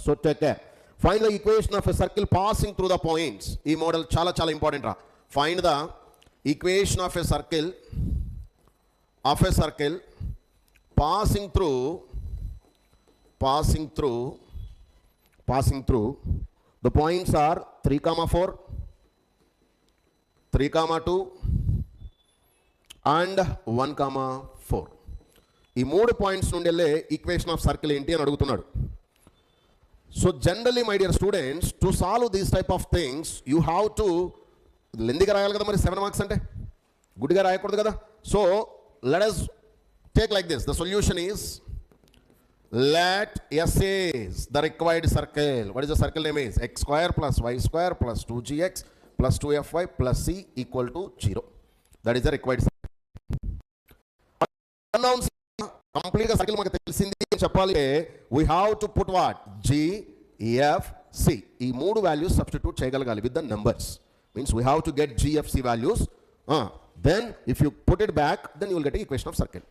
So take care. Find the equation of a circle passing through the points. This model chala important ra. Find the equation of a circle passing through the points are 3, 4, 3, 2 and 1, 4. ఈ 3 points నుండి వెళ్ళే equation of circle ఏంటి అని అడుగుతున్నాడు. So generally my dear students, to solve these type of things you have to లెందీగా రాయాలి కదా, మరి 7 మార్క్స్ అంటే గుడ్డిగా రాయకూడదు కదా. So let us take like this. The solution is, let S is the required circle. What is the circle name is? X square plus y square plus 2gx plus 2fy plus c equal to 0. That is the required circle. Unknowns complete circle మనకు తెలిసింది చెప్పాలి. We have to put what? G, F, C. ఈ 3 values substitute చేయగలగాలి with the numbers. Means we have to get G, F, C values. Then if you put it back, then you will get an equation of circle.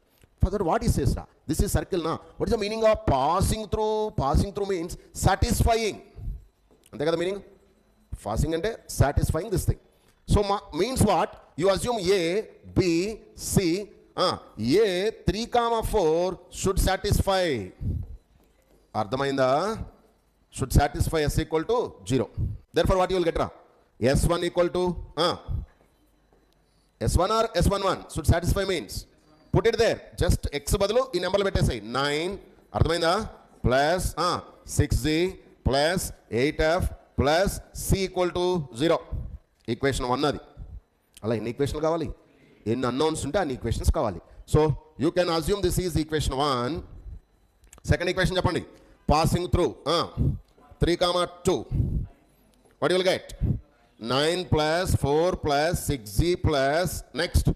Further, what he says, this is circle now. What is the meaning of passing through? Passing through means satisfying. Ante kada meaning? Passing ante satisfying this thing. So means what? You assume A, B, C. A 3, 4 should satisfy. Ardhamainda? Should satisfy S equal to 0. Therefore, what you will get? S1 equal to S1 or S11 should satisfy means. Put it there. Just x బదులు ఈ నెంబర్లు పెట్టేసాయి. 9 అర్థమైందా plus 6g plus 8f plus c equal to 0. Equation 1 అది. అలా ఎన్ని ఈక్వేషన్లు కావాలి, ఎన్ని అన్నౌన్స్ ఉంటే అన్ని ఈక్వేషన్స్ కావాలి. So you can assume this is equation 1. Second equation చెప్పండి. Passing through 3, 2. What you will get? 9 plus 4 plus 6g plus next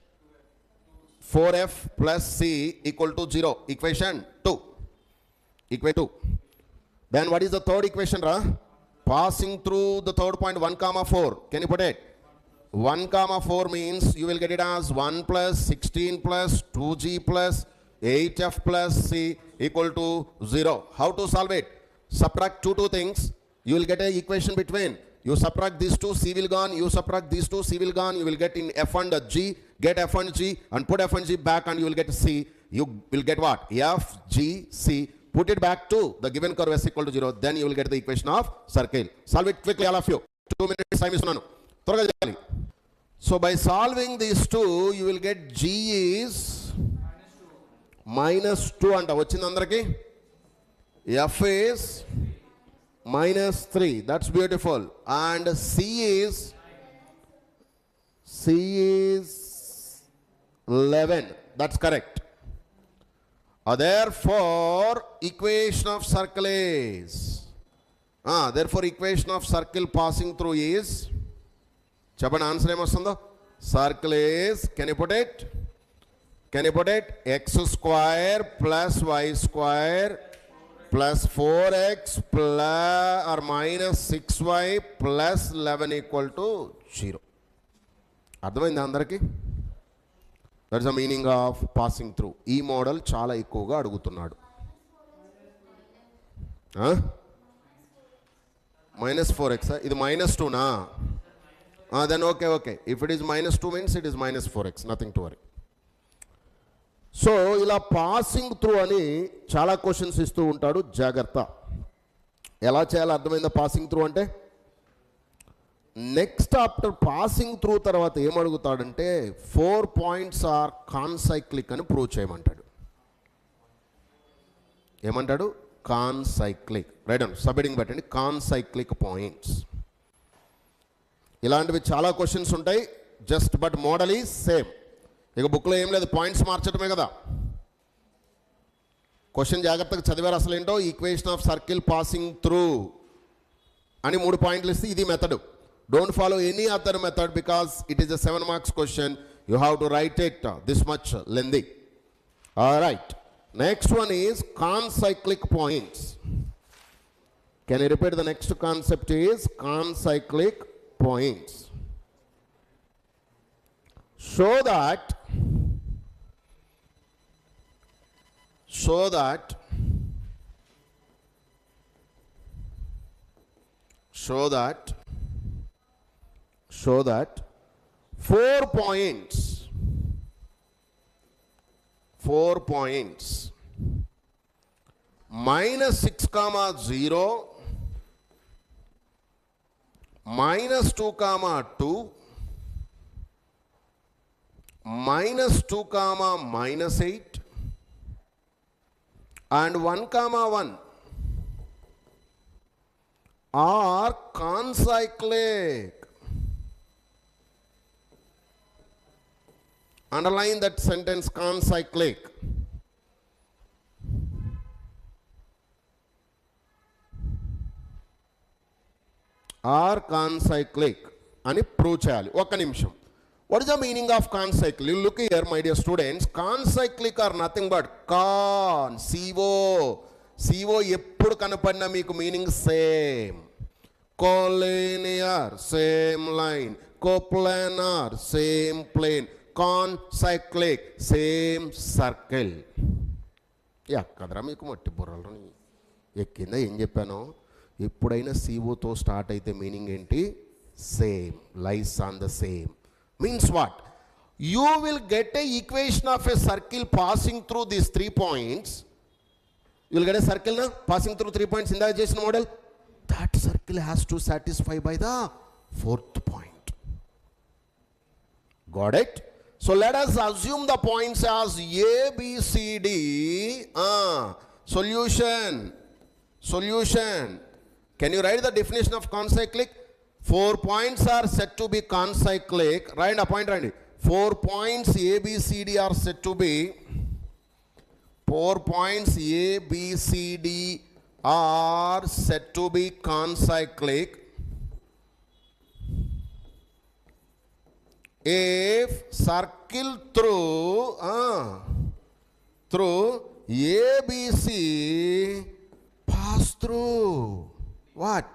4f plus c equal to 0. Equation 2. Equation 2. Then what is the third equation, ra? Passing through the third point 1, 4. Can you put it? 1, 4 means you will get it as 1 plus 16 plus 2g plus 8f plus c equal to 0. How to solve it? Subtract two things. You will get an equation between. You subtract these two, C will gone. You subtract these two, C will gone. You will get in F and G. Get F and G and put F and G back and you will get C. You will get what? F, G, C. Put it back to the given curve S equal to 0. Then you will get the equation of circle. Solve it quickly, all of you. 2 minutes time is none. So by solving these two, you will get G is -2 anta vachinda andariki. F is -3. That's beautiful. And C is 11. That's correct. Therefore equation of circle is circle passing through is, చెప్పండి answer ఏమొస్తుందో. Circle is, can you put it? X square plus y square plus 4x plus or minus 6y plus 11 equal to 0. అర్థమైంది అందరికీ? That's the meaning of passing through. ఈ model చాలా ఎక్కువగా అడుగుతున్నాడు. -4x, ఇది -2నా? Then okay. If it is -2 means it is -4x. Nothing to worry. So ఇలా passing through అని చాలా క్వశ్చన్స్ ఇస్తూ ఉంటాడు, జాగ్రత్త. ఎలా చేయాలో అర్థమైందా? పాసింగ్ త్రూ అంటే నెక్స్ట్ ఆఫ్టర్ పాసింగ్ త్రూ తర్వాత ఏమడుగుతాడంటే 4 points ఆర్ కాన్సైక్లిక్ అని ప్రూవ్ చేయమంటాడు. ఏమంటాడు? కాన్సైక్లిక్. రైట్ అండి, సబ్హెడింగ్ పెట్టండి, కాన్సైక్లిక్ పాయింట్స్. ఇలాంటివి చాలా క్వశ్చన్స్ ఉంటాయి. Just but model is same. ఇక బుక్లో ఏం లేదు, పాయింట్స్ మార్చడమే కదా. క్వశ్చన్ జాగ్రత్తగా చదివారు అసలు ఏంటో. Equation of circle passing through అని 3 పాయింట్లు ఇస్తే ఇది method. Don't follow any other method because it is a 7 marks question. You have to write it this much lengthy. All right. Next one is concyclic points. Can you repeat the next concept is concyclic points. So that show that 4 points minus 6 comma 0 minus 2 comma 2 minus 2 comma minus 8 and 1 comma 1 are concyclic. Underline that sentence, concyclic. Are concyclic అని prove చేయాలి. ఒక్క నిమిషం. What is the meaning of concyclic? You look here, my dear students. Concyclic are nothing but CO ఎప్పుడు కనపడినా మీకు meaning same. Collinear, same line. Coplanar, same plane. Concyclic, same circle. కదరా మీకు మట్టి బుర్రలు కింద ఏం చెప్పాను? ఎప్పుడైనా సిఓతో స్టార్ట్ అయితే మీనింగ్ ఏంటి? Same, lies on the same. Means what? You will get a equation of a circle passing through these 3 points. You will get a circle na passing through 3 points in the adjacent model. That circle has to satisfy by the 4th point. Got it? So let us assume the points as A, B, C, D. Solution. Can you write the definition of concyclic? 4 points are said to be concyclic. Write a point, write it. 4 points A, B, C, D are said to be 4 points A, B, C, D are said to be concyclic if circle through ABC pass through what?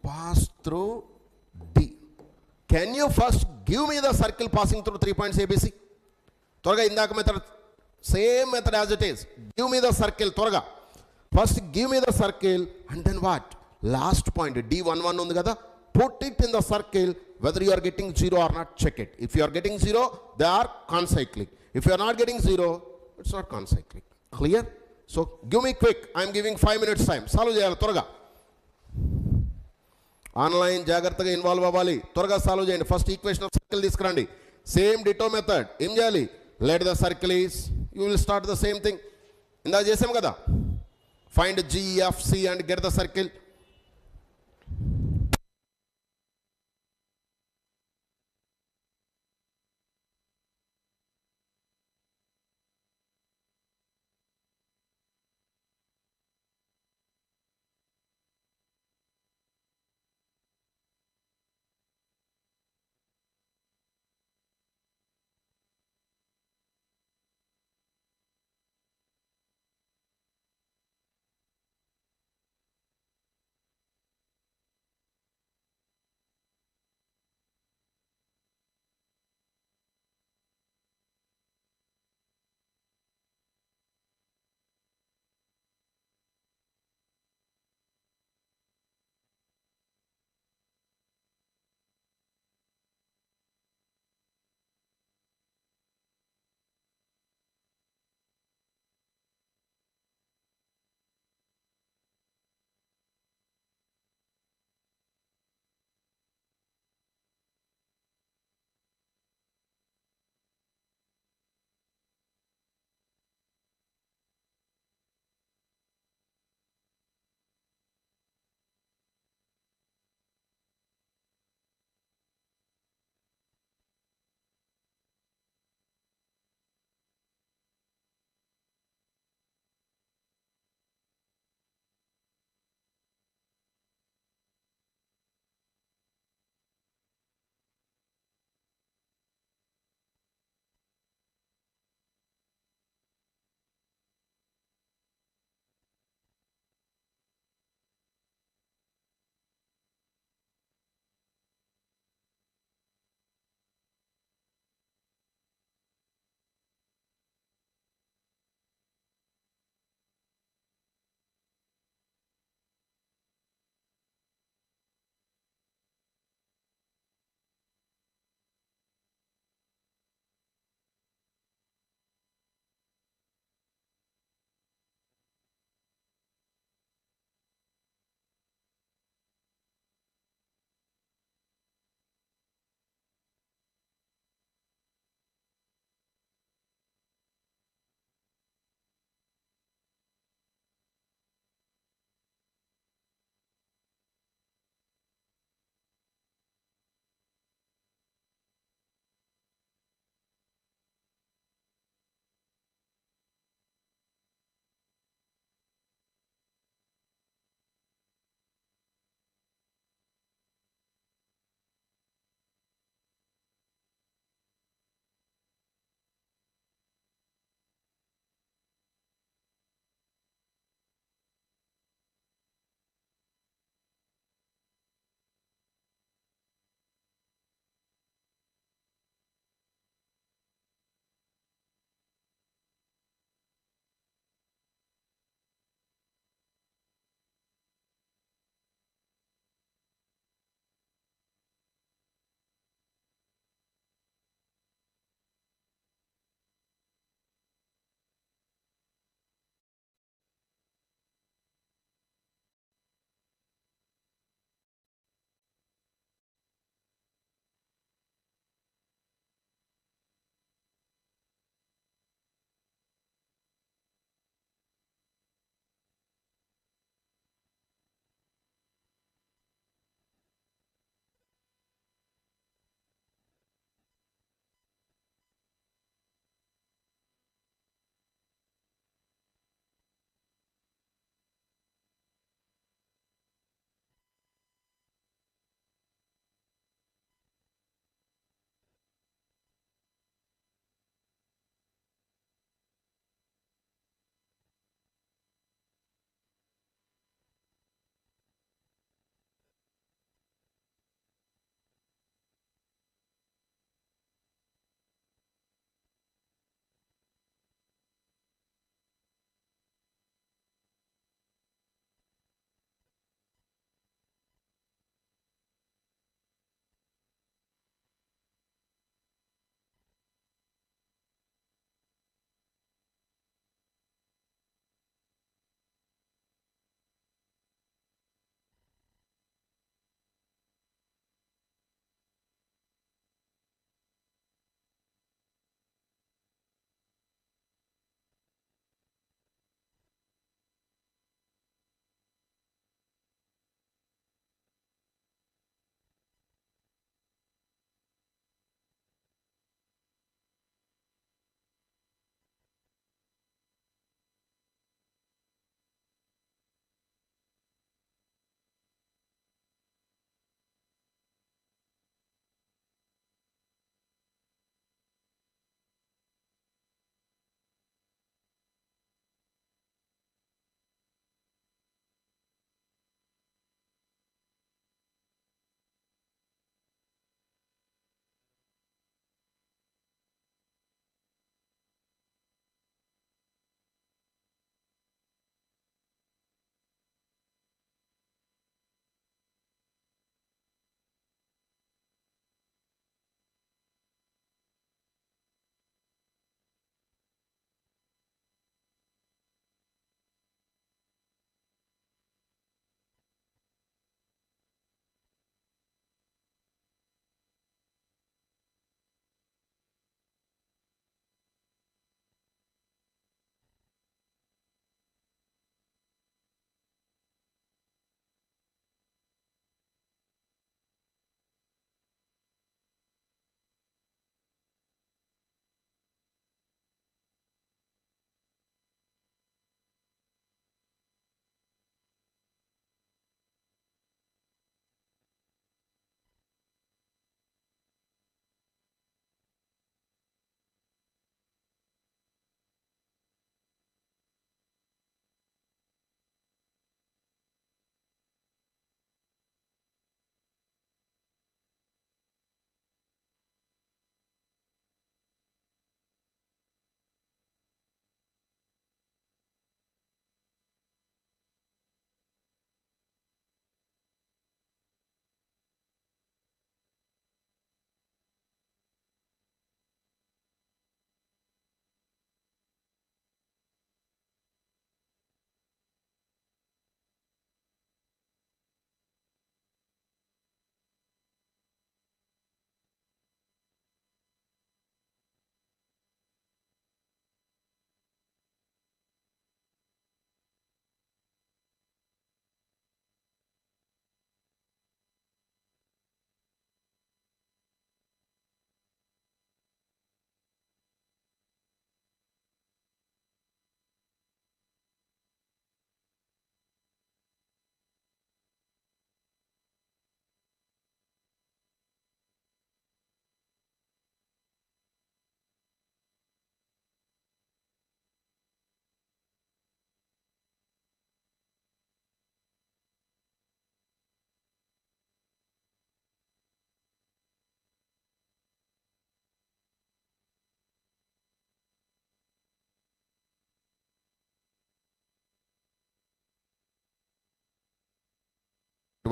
Pass through D. Can you first give me the circle passing through 3 points ABC? Torga indaka method, same method as it is. Give me the circle, Torga. First give me the circle and then what? Last point, D11 undi kada. Put it in the circle, whether you are getting 0 or not, check it. If you are getting 0, they are concyclic. If you are not getting 0, it's not concyclic. Clear? So give me quick. I am giving 5 minutes time. Solve cheyali Torga. Online జాగ్రత్తగా involve అవ్వాలి. త్వరగా solve చేయండి. First equation of circle తీసుకురండి. Same ditto method. ఏం చేయాలి? Let the circle is, you will start the same thing. ఇందాక చేసాం కదా. Find GFC and get the circle.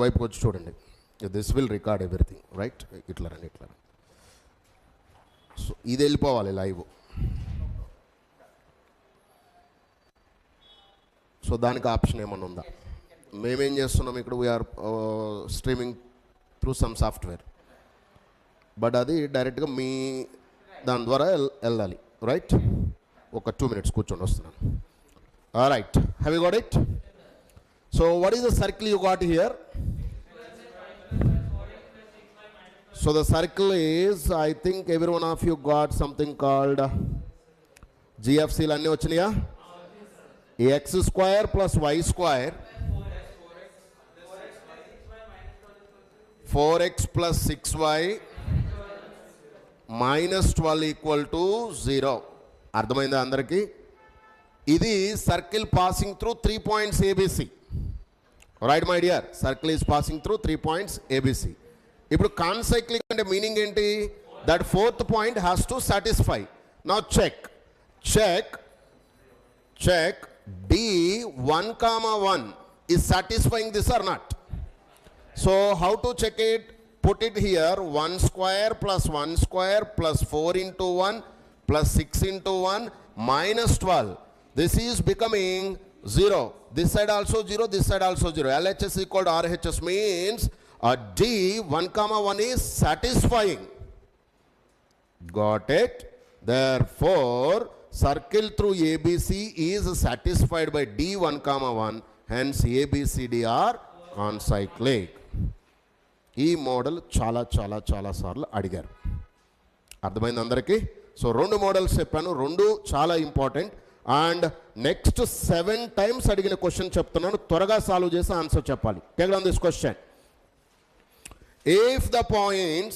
ఇటువైపుకి వచ్చి చూడండి. This will record everything, right? ఇట్లా రండి, ఇట్లా. సో ఇది వెళ్ళిపోవాలి లైవ్. సో దానికి ఆప్షన్ ఏమన్నా ఉందా? మేమేం చేస్తున్నాం ఇక్కడ, we are streaming through some software, but అది డైరెక్ట్గా మీ దాని ద్వారా వెళ్ళాలి, రైట్? ఒక 2 minutes కూర్చొని వస్తున్నాను. Right, have you got it? So what is the circle you got here? So the circle is, I think every one of you got something called జిఎఫ్సీలు అన్నీ వచ్చినాయా? X square plus y square 4x plus 6y minus 12 equal to 0. అర్థమైందా అందరికీ? ఇది circle passing through 3 points ABC. Right my dear, circle is passing through 3 points ABC. ఇప్పుడు concyclic అంటే meaning ఏంటి? That 4th point has to satisfy. Now check D1, 1 is satisfying this or not? So how to check it? Put it here, 1 square plus 1 square plus 4 into 1 plus 6 into 1 minus 12. This is becoming 0. This side also 0, this side also 0. LHS equal to RHS means D1, 1 is satisfying. Got it? Therefore, circle through ABC is satisfied by D1, 1. Hence ABCD are concyclic. ఈ model చాలా చాలా చాలా సార్లు అడిగారు. అర్థమైంది అందరికీ? So 2 models చెప్పాను, 2 చాలా ఇంపార్టెంట్. అండ్ నెక్స్ట్ 7 times అడిగిన క్వశ్చన్ చెప్తున్నాను, త్వరగా సాల్వ్ చేసి ఆన్సర్ చెప్పాలి. Take down this question. If the points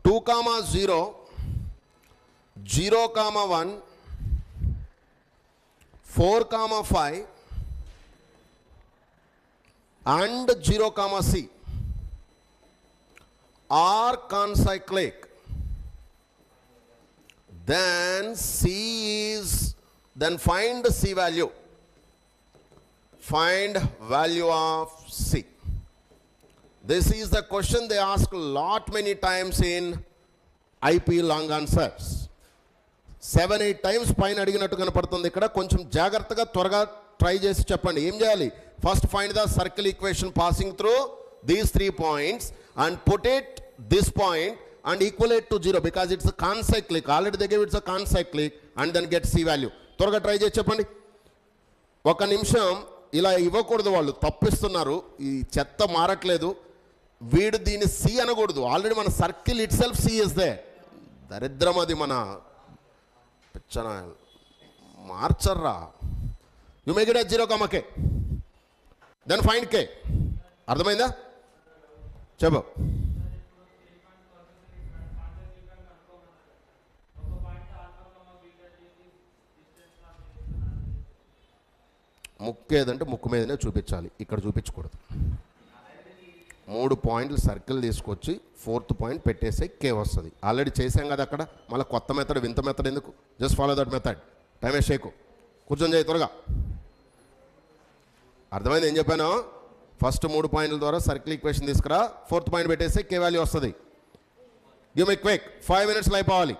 2, 0, 0, 1, 4, 5 and 0, C are concyclic, then find C value. Find value of C. This is the question they ask many times in IP long answers. 7-8 times పైన అడిగినట్టు కనపడుతుంది ఇక్కడ. కొంచెం జాగ్రత్తగా త్వరగా try చేసి చెప్పండి. ఏం చేయాలి? First find the circle equation passing through these 3 points and put it this point and equate to 0 because it's a concyclic. Already they gave it's a concyclic and then get C value. త్వరగా try చేసి చెప్పండి. 1 నిమిషం. ఇలా ఇవ్వకూడదు, వాళ్ళు తప్పిస్తున్నారు. ఈ చెత్త మారట్లేదు. వీడు దీన్ని C అనకూడదు. ఆల్రెడీ మన circle itself C is there. దరిద్రం అది, మన పిచ్చన మార్చర్రా. You make it as 0, K. Then find K. అర్థమైందా? చెప్పు. ముక్కు ఏదంటే ముక్కు మీదనే చూపించాలి, ఇక్కడ చూపించకూడదు. 3 points సర్కిల్ తీసుకొచ్చి 4th point పెట్టేసి K వస్తుంది. ఆల్రెడీ చేసాం కదా అక్కడ, మళ్ళీ కొత్త మెథడ్, వింత మెథడ్ ఎందుకు? Just follow that method. Time waste చేయకు, కూర్చొని చేయి త్వరగా. అర్థమైంది ఏం చెప్పాను? ఫస్ట్ 3 points ద్వారా సర్కిల్ ఈక్వేషన్ తీసుకురా, 4th point పెట్టేసి K వాల్యూ వస్తుంది. గివ్ మీ క్విక్, 5 minutes అయిపోవాలి.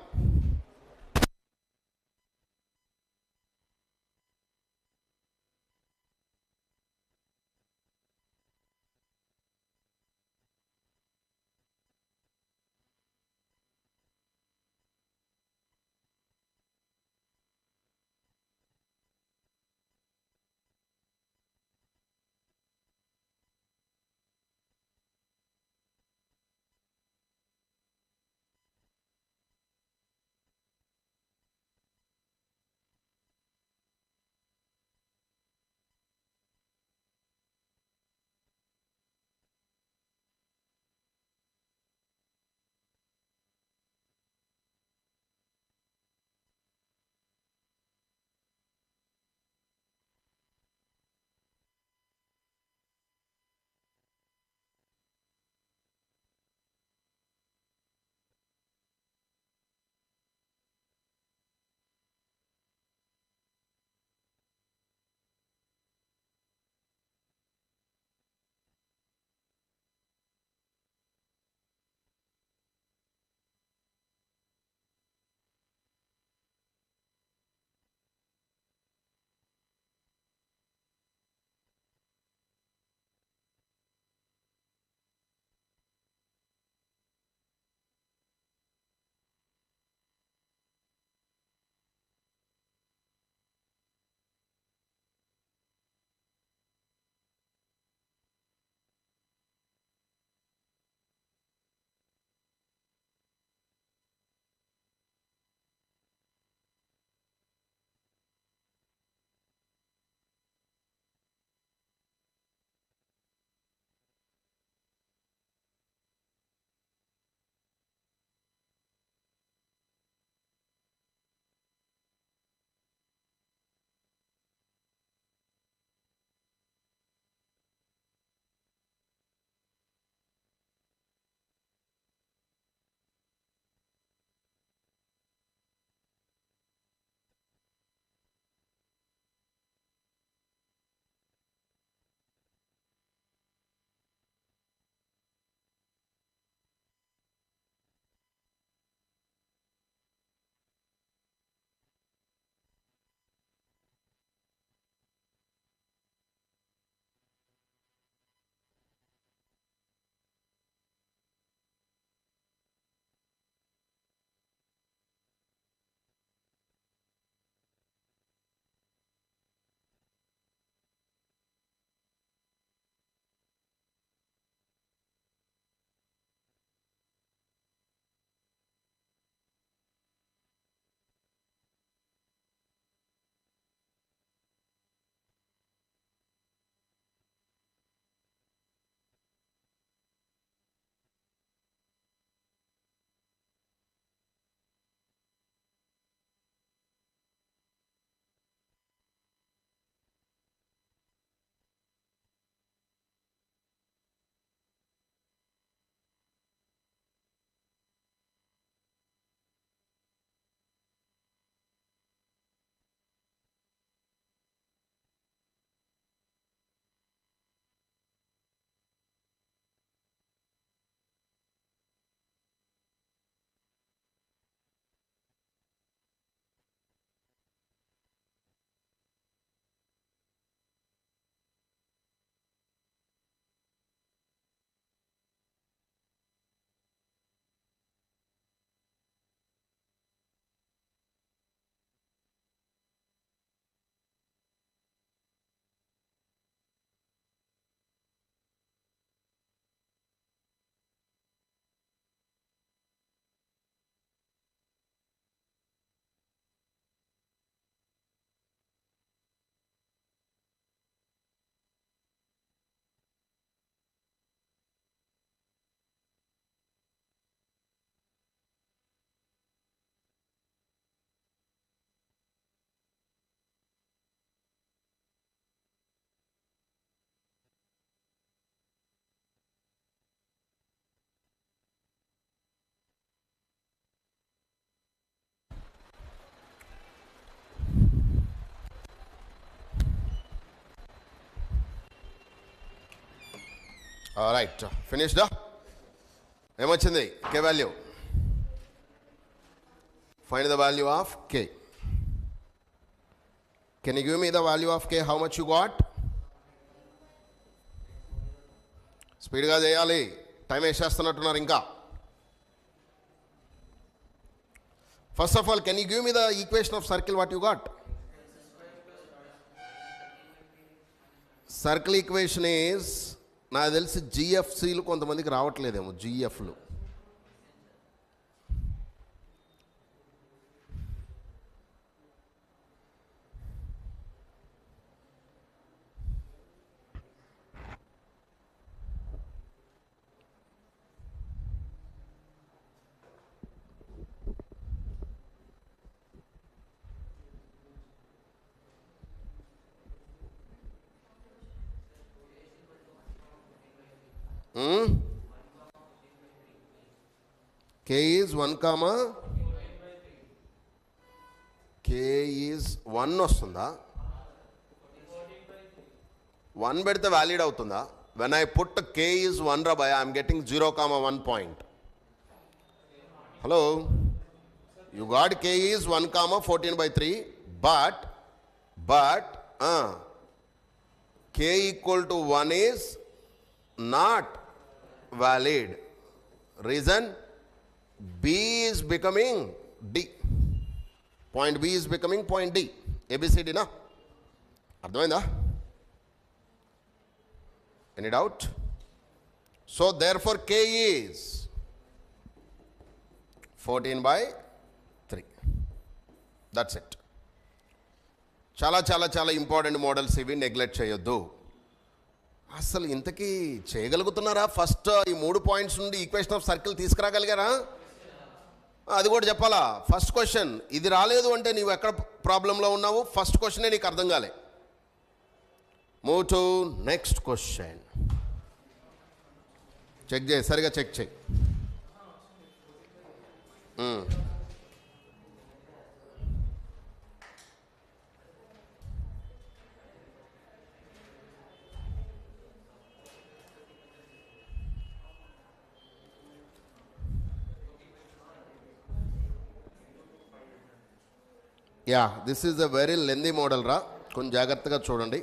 Right, finished. ఏమొచ్చింది? K value. Find the value of K. Can you give me the value of K? How much you got? స్పీడ్గా చేయాలి, time వేసేస్తున్నట్టున్నారు ఇంకా. First of all, can you give me the equation of circle? What you got? Circle equation is, నాకు తెలిసి జిఎఫ్సీలు కొంతమందికి రావట్లేదేమో, జిఎఫ్లు. K is 1 comma K is 1 వస్తుందా? 1 పెడితే valid అవుతుందా? when I put K is 1 rabbi, I am getting 0 comma 1 point. Hello, you got K is 1 comma 14/3, but K equal to 1 is not valid. Reason, B is becoming D. Point B is becoming point D. ABCD na? అర్థమైందా? Any doubt? So therefore K is 14/3. That's it. చాలా చాలా చాలా important models ఇవి, neglect చేయొద్దు. అసలు ఇంతకీ చేయగలుగుతున్నారా? First ఈ 3 points నుండి ఈక్వేషన్ ఆఫ్ సర్కిల్ తీసుకురాగలిగారా? అది కూడా చెప్పాలా? ఫస్ట్ క్వశ్చన్ ఇది రాలేదు అంటే నీవు ఎక్కడ ప్రాబ్లంలో ఉన్నావు? ఫస్ట్ క్వశ్చనే నీకు అర్థం కాలే. Move to next question. Check చేయి, సరిగా చెక్ చేయి. Yeah, this is a very lengthy model రా, కొంచెం జాగ్రత్తగా చూడండి.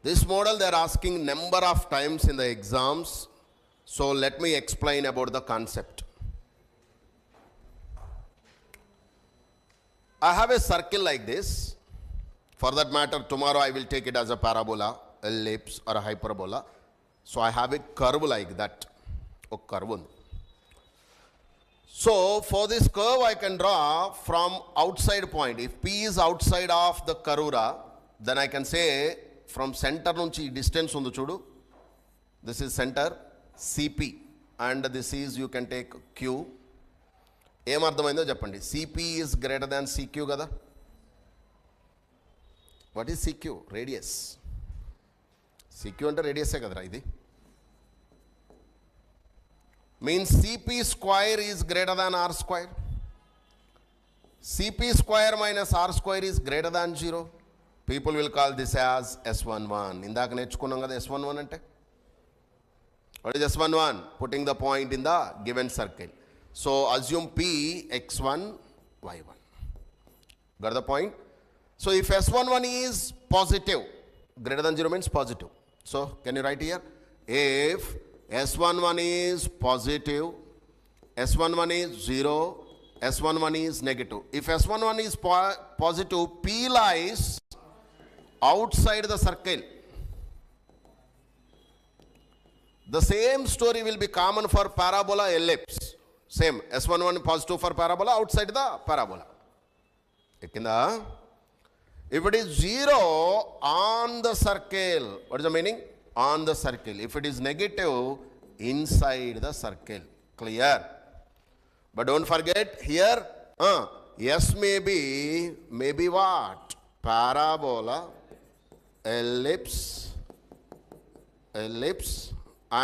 This model they are asking number of times in the exams. So let me explain about the concept. I have a circle like this. For that matter, tomorrow I will take it as a parabola, ellipse or a hyperbola. So I have a curve like that. A curve. So for this curve I can draw from outside point. If P is outside of the curve, then I can say from center nunchi distance undu chudu. This is center CP and this is, you can take Q. ఏం అర్థమైందో చెప్పండి. CP is greater than CQ కదా. What is CQ? Radius. CQ అంటే రేడియసే కదరా. ఇది means CP square is greater than R square. CP square minus R square is greater than 0. People will call this as S11. ఇందాక నేర్చుకున్నాం కదా S11 అంటే. What is S11? Putting the point in the given circle. So assume P x1 y1. Got the point? So if S11 is positive, greater than 0 means positive. So can you write here? If S11 is positive, S11 is 0, S11 is negative. If S11 is positive, P lies outside the circle. The same story will be common for parabola, ellipse. Same, S11 positive for parabola, outside the parabola. Ekkinda? If it is 0 on the circle, what is the meaning? On the circle. If it is negative, inside the circle. Clear? But don't forget here, S may be what? Parabola, ellipse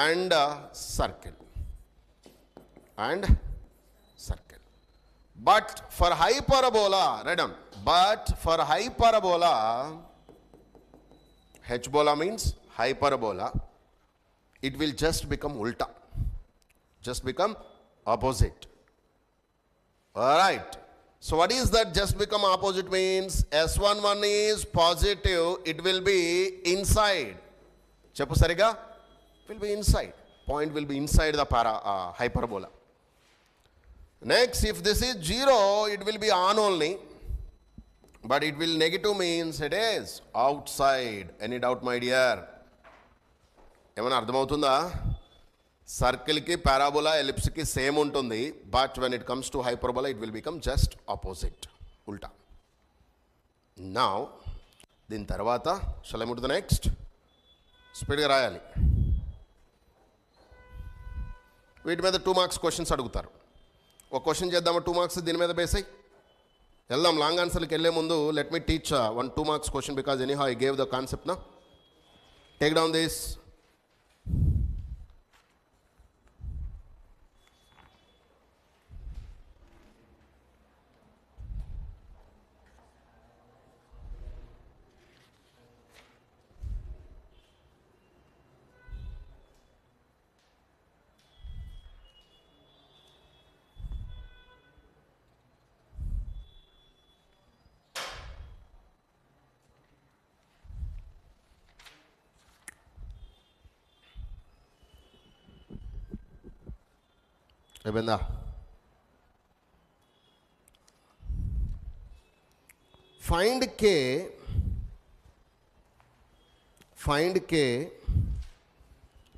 and circle. But for hyperbola, write down. But for hyperbola, hyperbola means hyperbola, it will just become ulta. Just become opposite. Alright. So what is that just become opposite means? S11 is positive, it will be inside. Cheppu sariga? Will be inside. Point will be inside the hyperbola. Next, if this is 0, it will be on only. But it will negative means it is outside. Any doubt, my dear? ఏమైనా అర్థమవుతుందా? సర్కిల్కి parabola ఎలిప్స్కి same ఉంటుంది, but when it comes to hyperbola it will become just opposite, ఉల్టా. Now దీని తర్వాత shall I move to the next. స్పీడ్గా రాయాలి. వీటి మీద 2 మార్క్స్ క్వశ్చన్స్ అడుగుతారు. ఒక క్వశ్చన్ చేద్దామా 2 మార్క్స్ దీని మీద బేస్ అయ్యి వెళ్దాం. లాంగ్ ఆన్సర్కి వెళ్ళే ముందు let me teach 2 marks question because anyhow I gave the concept నా. Take down this. అయిపోయిందా? Find K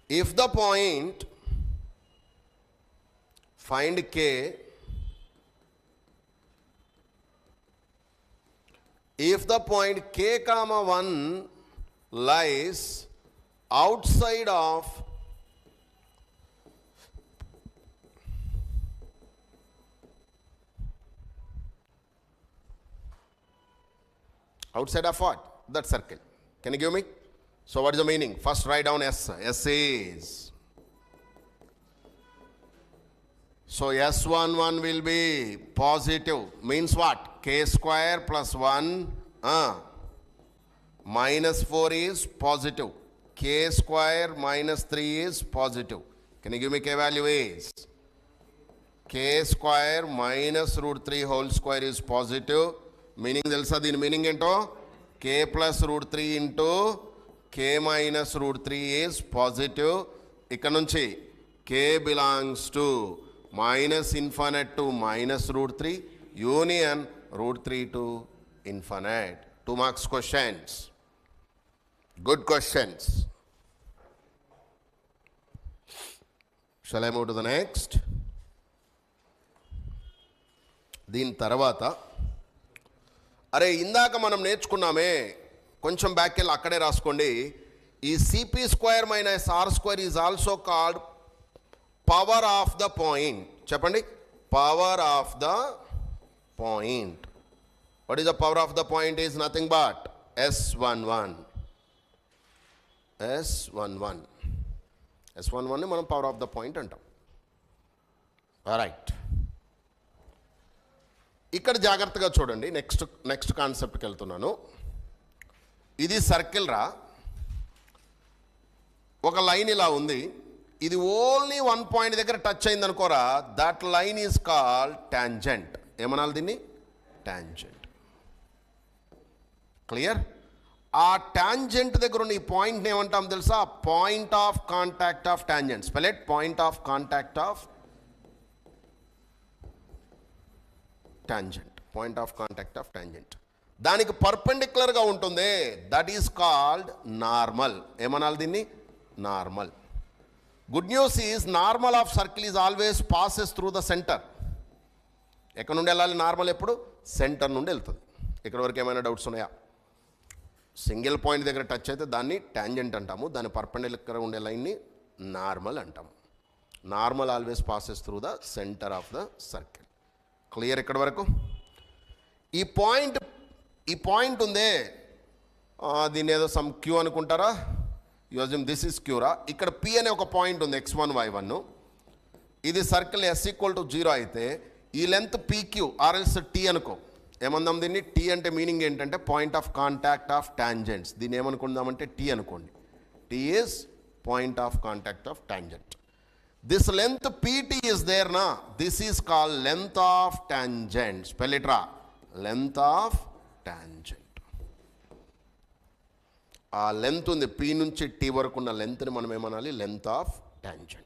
if the point k comma 1 lies outside of what? That circle. Can you give me? So what is the meaning? First write down S. S is. So S11 will be positive. Means what? K square plus 1 minus 4 is positive. K square minus 3 is positive. Can you give me K value is? K square minus root 3 whole square is positive. Meaning తెలుసా దీని meaning ఏంటో? K plus root 3 into K minus root 3 is positive. ఇక్కడ నుంచి K belongs to minus infinite to minus root 3 union root 3 to infinite. 2 marks questions. Good questions. Shall I move to the next? దీని తర్వాత అరే ఇందాక మనం నేర్చుకున్నామే, కొంచెం back వెళ్ళి అక్కడే రాసుకోండి. ఈ CP square minus R square is also called power of the point. చెప్పండి, power of the point. What is the power of the point? Is nothing but S11. S11ని మనం పవర్ ఆఫ్ ద పాయింట్ అంటాం. Right. ఇక్కడ జాగ్రత్తగా చూడండి. Next కాన్సెప్ట్కి వెళ్తున్నాను. ఇది circle రా, ఒక లైన్ ఇలా ఉంది. ఇది ఓన్లీ 1 పాయింట్ దగ్గర టచ్ అయింది అనుకోరా, that line is called tangent. ఏమనాలి దీన్ని? టాంజెంట్. క్లియర్? ఆ టాంజెంట్ దగ్గర ఉన్న ఈ పాయింట్ని ఏమంటాం తెలుసా? Point of contact of tangent. Spell it. Point of contact of tangent. Point of contact of tangent దానికి పర్పెండిక్యులర్గా ఉంటుంది. That is called normal. ఏమనాలి దీన్ని? Normal. Good news is normal off circle is always passes through the centre. ఎక్కడ నుండి వెళ్ళాలి normal? ఎప్పుడు? Centre నుండి వెళ్తుంది. ఇక్కడ వరకు ఏమైనా డౌట్స్ ఉన్నాయా? సింగిల్ పాయింట్ దగ్గర టచ్ అయితే దాన్ని టాంజెంట్ అంటాము, దాని పర్పెండిక్యులర్గా ఉండే లైన్ని నార్మల్ అంటాము. Normal always passes through the centre of the circle. Clear? ఇక్కడ వరకు ఈ పాయింట్ ఉందే, దీన్ని ఏదో సమ్ క్యూ అనుకుంటారా? యూజింగ్ దిస్ ఇస్ క్యూరా. ఇక్కడ P అనే ఒక పాయింట్ ఉంది, x1 y1. ఇది సర్కిల్ S = 0 అయితే ఈ లెంత్ పీక్యూ ఆర్ఎల్స్ టీ అనుకో. ఏమందాం దీన్ని? టీ అంటే మీనింగ్ ఏంటంటే point of contact of tangents. దీన్ని ఏమనుకుందామంటే టీ అనుకోండి. T is point of contact of tangent. This length PT is there నా, this is call length of tangent. Spell it రా, లెంత్ ఆఫ్ టాంజెంట్. ఆ length ఉంది, P నుంచి T వరకు ఉన్న లెంత్ని మనం ఏమనాలి? Length of tangent.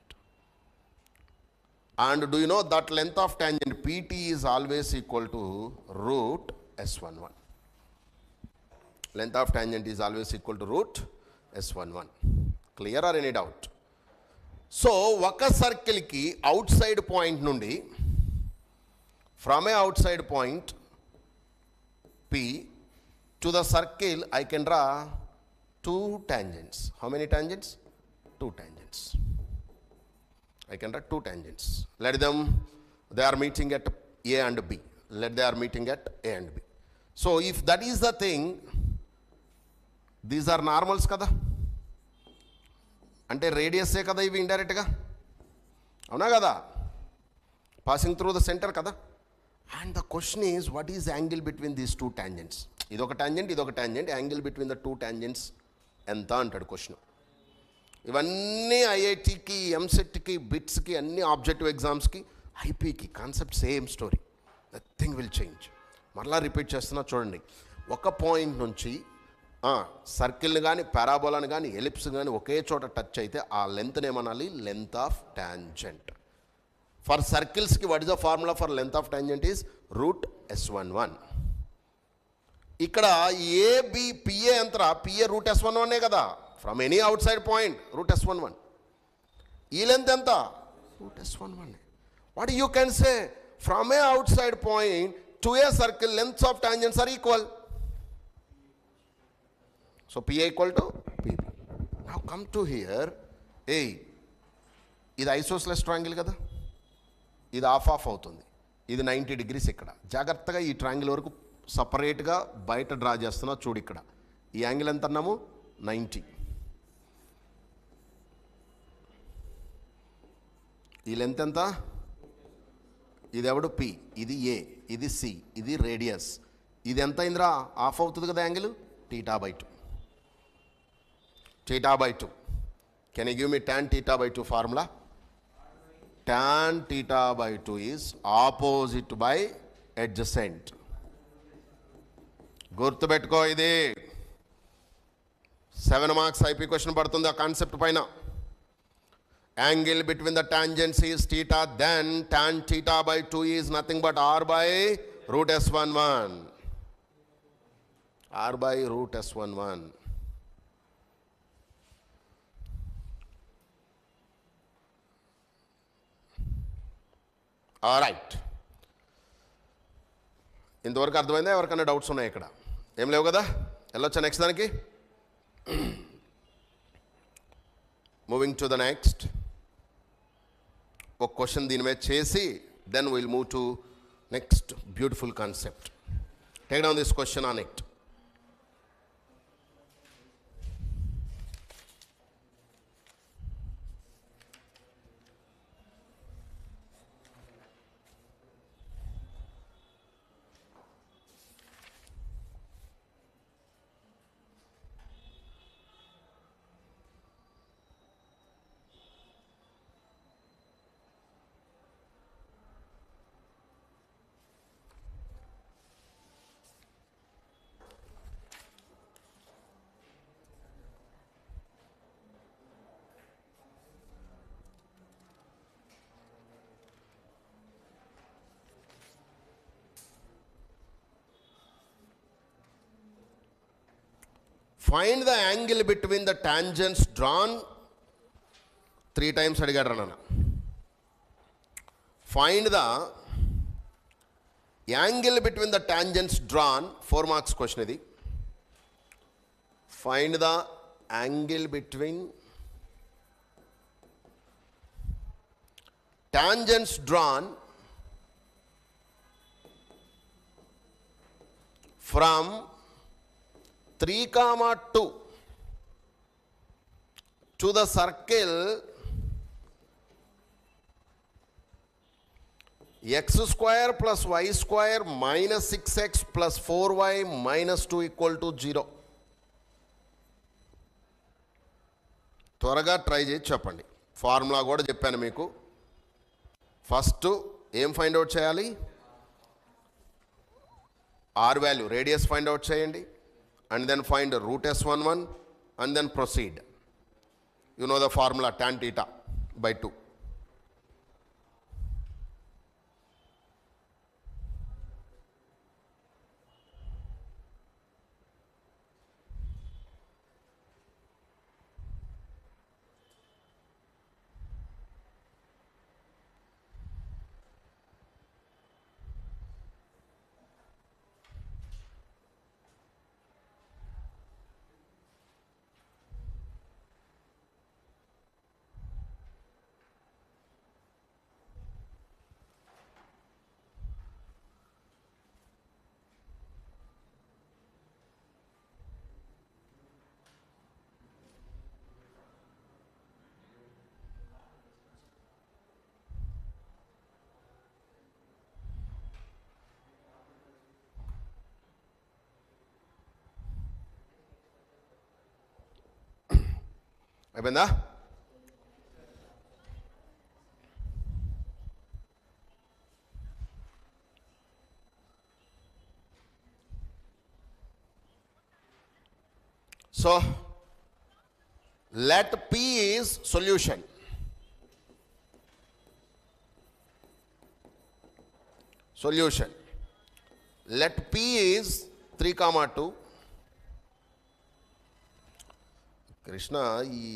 And do you know that length of tangent PT is always equal to root S11. Length of tangent is always equal to root S11. Clear or any doubt? So, ఒక సర్కిల్కి outside point నుండి, from a outside point P to the circle, I can draw two tangents. How many tangents? Two tangents. I can draw two tangents. Let them, they are meeting at A and B. They are meeting at A and B. So if that is the thing, these are normals kada. Ante radius e kada ivi indirect ga. Avuna kada? Passing through the center kada. And the question is, what is angle between these two tangents? Idoka tangent, angle between the two tangents enta antadu question. ఇవన్నీ ఐఐటికి, ఎంసెట్కి, బిట్స్కి, అన్ని objective ఎగ్జామ్స్కి, ఐపీకి concept same story. Nothing will change. మరలా repeat చేస్తున్నా చూడండి. ఒక point నుంచి సర్కిల్ని కానీ, పారాబోలాని కానీ, ఎలిప్స్ కానీ ఒకే చోట టచ్ అయితే ఆ లెంత్ని ఏమనాలి? Length of tangent. ఫర్ సర్కిల్స్కి what is the formula for length of tangent is root S11. ఇక్కడ ఏబి పిఏ ఎంతరా? పిఏ రూట్ S11 కదా. From any outside point, root S11. E length enta? Root S11. What you can say? From a outside point to a circle, lengths of tangents are equal. So PA equal to PB. Now come to here. Hey, ఇది isosceles triangle కదా. ఇది half అవుతుంది. ఇది 90 degrees ఇక్కడ. జాగ్రత్తగా ఈ triangle వరకు సపరేట్గా బయట డ్రా చేస్తున్నా చూడు. ఇక్కడ ఈ యాంగిల్ ఎంత అన్నాము? 90. ఈ లెంత్ ఎంత? ఇది ఎవడు? పి. ఇది ఏ, ఇది సి, ఇది రేడియస్. ఇది ఎంత అయిందిరా? హాఫ్ అవుతుంది కదా angle. θ/2. θ/2. Can you give me tan θ/2 formula? tan θ/2 is opposite by adjacent. గుర్తుపెట్టుకో, ఇది 7 మార్క్స్ ఐపీ క్వశ్చన్ పడుతుంది ఆ కాన్సెప్ట్ పైన. Angle between the tangents is theta, then tan θ/2 is nothing but r by root S11. R by root S11. All right. ఇంతవరకు అర్థమైందా? ఎవరికైనా doubts ఉన్నాయి ఇక్కడ? ఏం లేవు కదా? వెళ్ళొచ్చా నెక్స్ట్ దానికి? Moving to the next. ఒక క్వశ్చన్ దీని మీద చేసి then will move to next beautiful concept. Take down this question on it. Find the angle between the tangents drawn 3 times అడిగాడు నాన్న. Find the angle between the tangents drawn, 4 marks question ఇది. Find the angle between tangents drawn from 3,2 to the circle x square plus y square minus 6x plus 4y minus 2 equal to 0. త్వరగా try చేసి చెప్పండి. Formula కూడా చెప్పాను మీకు. First ఏం find out చేయాలి? r value, radius find out చేయండి. And then find root s11 and then proceed. You know the formula tan theta by 2. అయిపోయిందా? So let P is solution. Solution. Let P is 3, 2. Krishna ఈ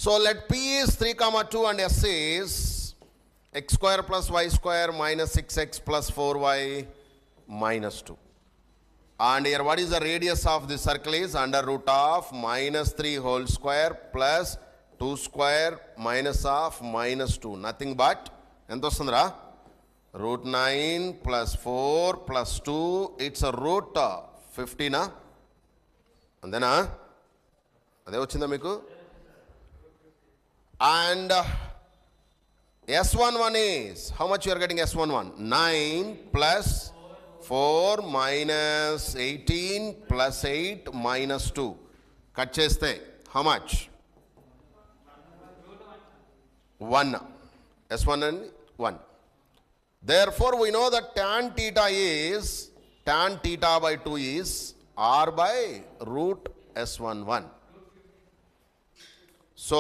so let P is 3, 2 and S is x square plus y square minus 6x plus 4y minus 2. And here what is the radius of this circle is under root of minus 3 whole square plus 2 square minus of minus 2. Nothing but ఎంత వస్తుందిరా? root 9 plus 4 plus 2. It's a root 15. అంతేనా? అదే వచ్చిందా మీకు? And S11 is, how much you are getting S11? 9 plus 4 minus 18 plus 8 minus 2. Cut cheste, how much? 1. S1 and 1. Therefore, we know that tan theta by 2 is r by root S11. So,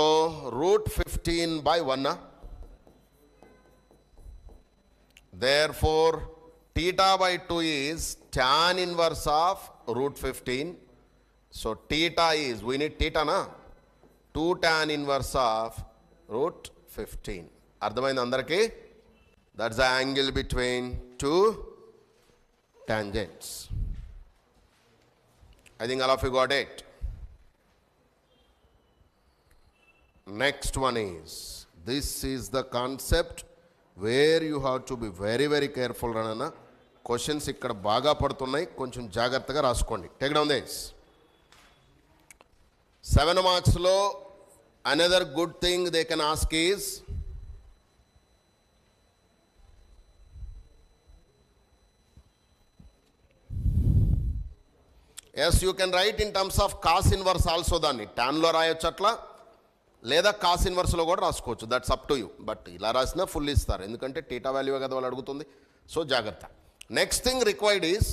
root 15 by 1. Therefore, theta by 2 is tan inverse of root 15. So, theta is, we need theta na? 2 tan inverse of root 15. అర్థమైంది అందరికీ? That's the angle between two tangents. I think all of you got it. Next one is, this is the concept where you have to be very, very careful. Ranana, questions ikkada baga padutunnai, koncham jagrataga raskondi. Take down this. 7 marks lo another good thing they can ask is, yes, you can write in terms of cos inverse also దాన్ని tan లో రాయొచ్చు అట్లా, లేదా cos ఇన్వర్స్లో కూడా రాసుకోవచ్చు. That's up to you. But ఇలా రాసినా full ఇస్తారు, ఎందుకంటే టీటా వాల్యూ కదా వాళ్ళు అడుగుతుంది. సో జాగ్రత్త. Next thing required is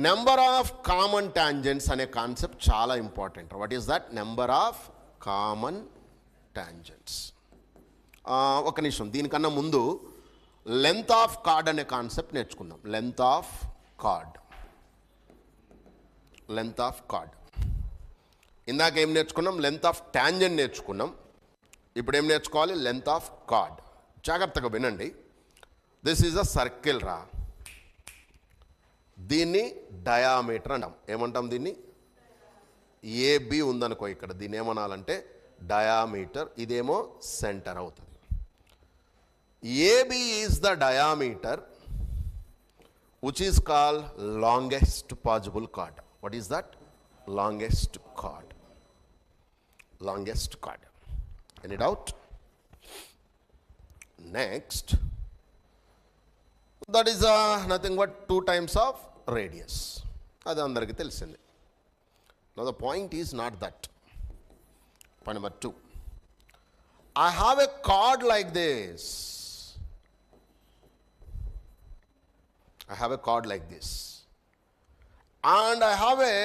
number of common tangents అనే కాన్సెప్ట్ చాలా important. What is that? Number of common tangents. ఒక నిమిషం, దీనికన్నా ముందు లెంత్ ఆఫ్ కార్డ్ అనే కాన్సెప్ట్ నేర్చుకుందాం. Length of chord. Length of card. ఇందాక ఏం నేర్చుకున్నాం? లెంత్ ఆఫ్ టాంజెంట్ నేర్చుకున్నాం. ఇప్పుడు ఏం నేర్చుకోవాలి? Length of card. జాగ్రత్తగా వినండి. దిస్ ఈజ్ అ సర్కిల్ రా. దీన్ని డయామీటర్ అంటాం. ఏమంటాం దీన్ని? ఏబి ఉందనుకో ఇక్కడ, దీన్ని ఏమనాలంటే డయామీటర్. ఇదేమో సెంటర్ అవుతుంది. A B is the diameter which is called longest possible chord. What is that? Longest chord. Longest chord. Any doubt? Next, that is nothing but 2 times of radius. Adi andariki telisindi. Now the point is not that. Point number 2. I have a chord like this. I have a chord like this, and I have a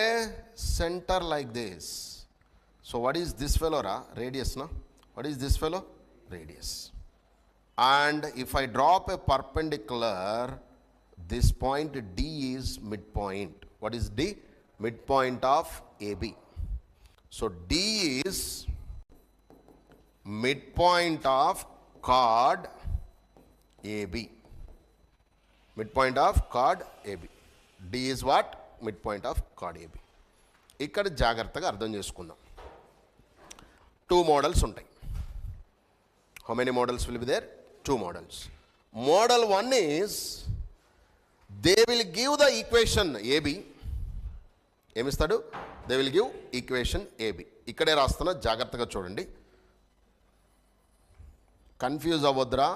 center like this. So what is this fellow ra? Radius, no? What is this fellow? Radius. And if I drop a perpendicular, this point D is midpoint. What is D? Midpoint of AB. So D is midpoint of chord AB. Midpoint of chord AB. D is what? Midpoint of chord AB. ఇక్కడ జాగ్రత్తగా అర్థం చేసుకుందాం. 2 models ఉంటాయి. How many models will be there? 2 models. Model 1 is they will give the equation AB. ఏమిస్తాడు? They will give equation AB. ఇక్కడే రాస్తున్నా, జాగ్రత్తగా చూడండి. Confuse అవ్వద్దురా.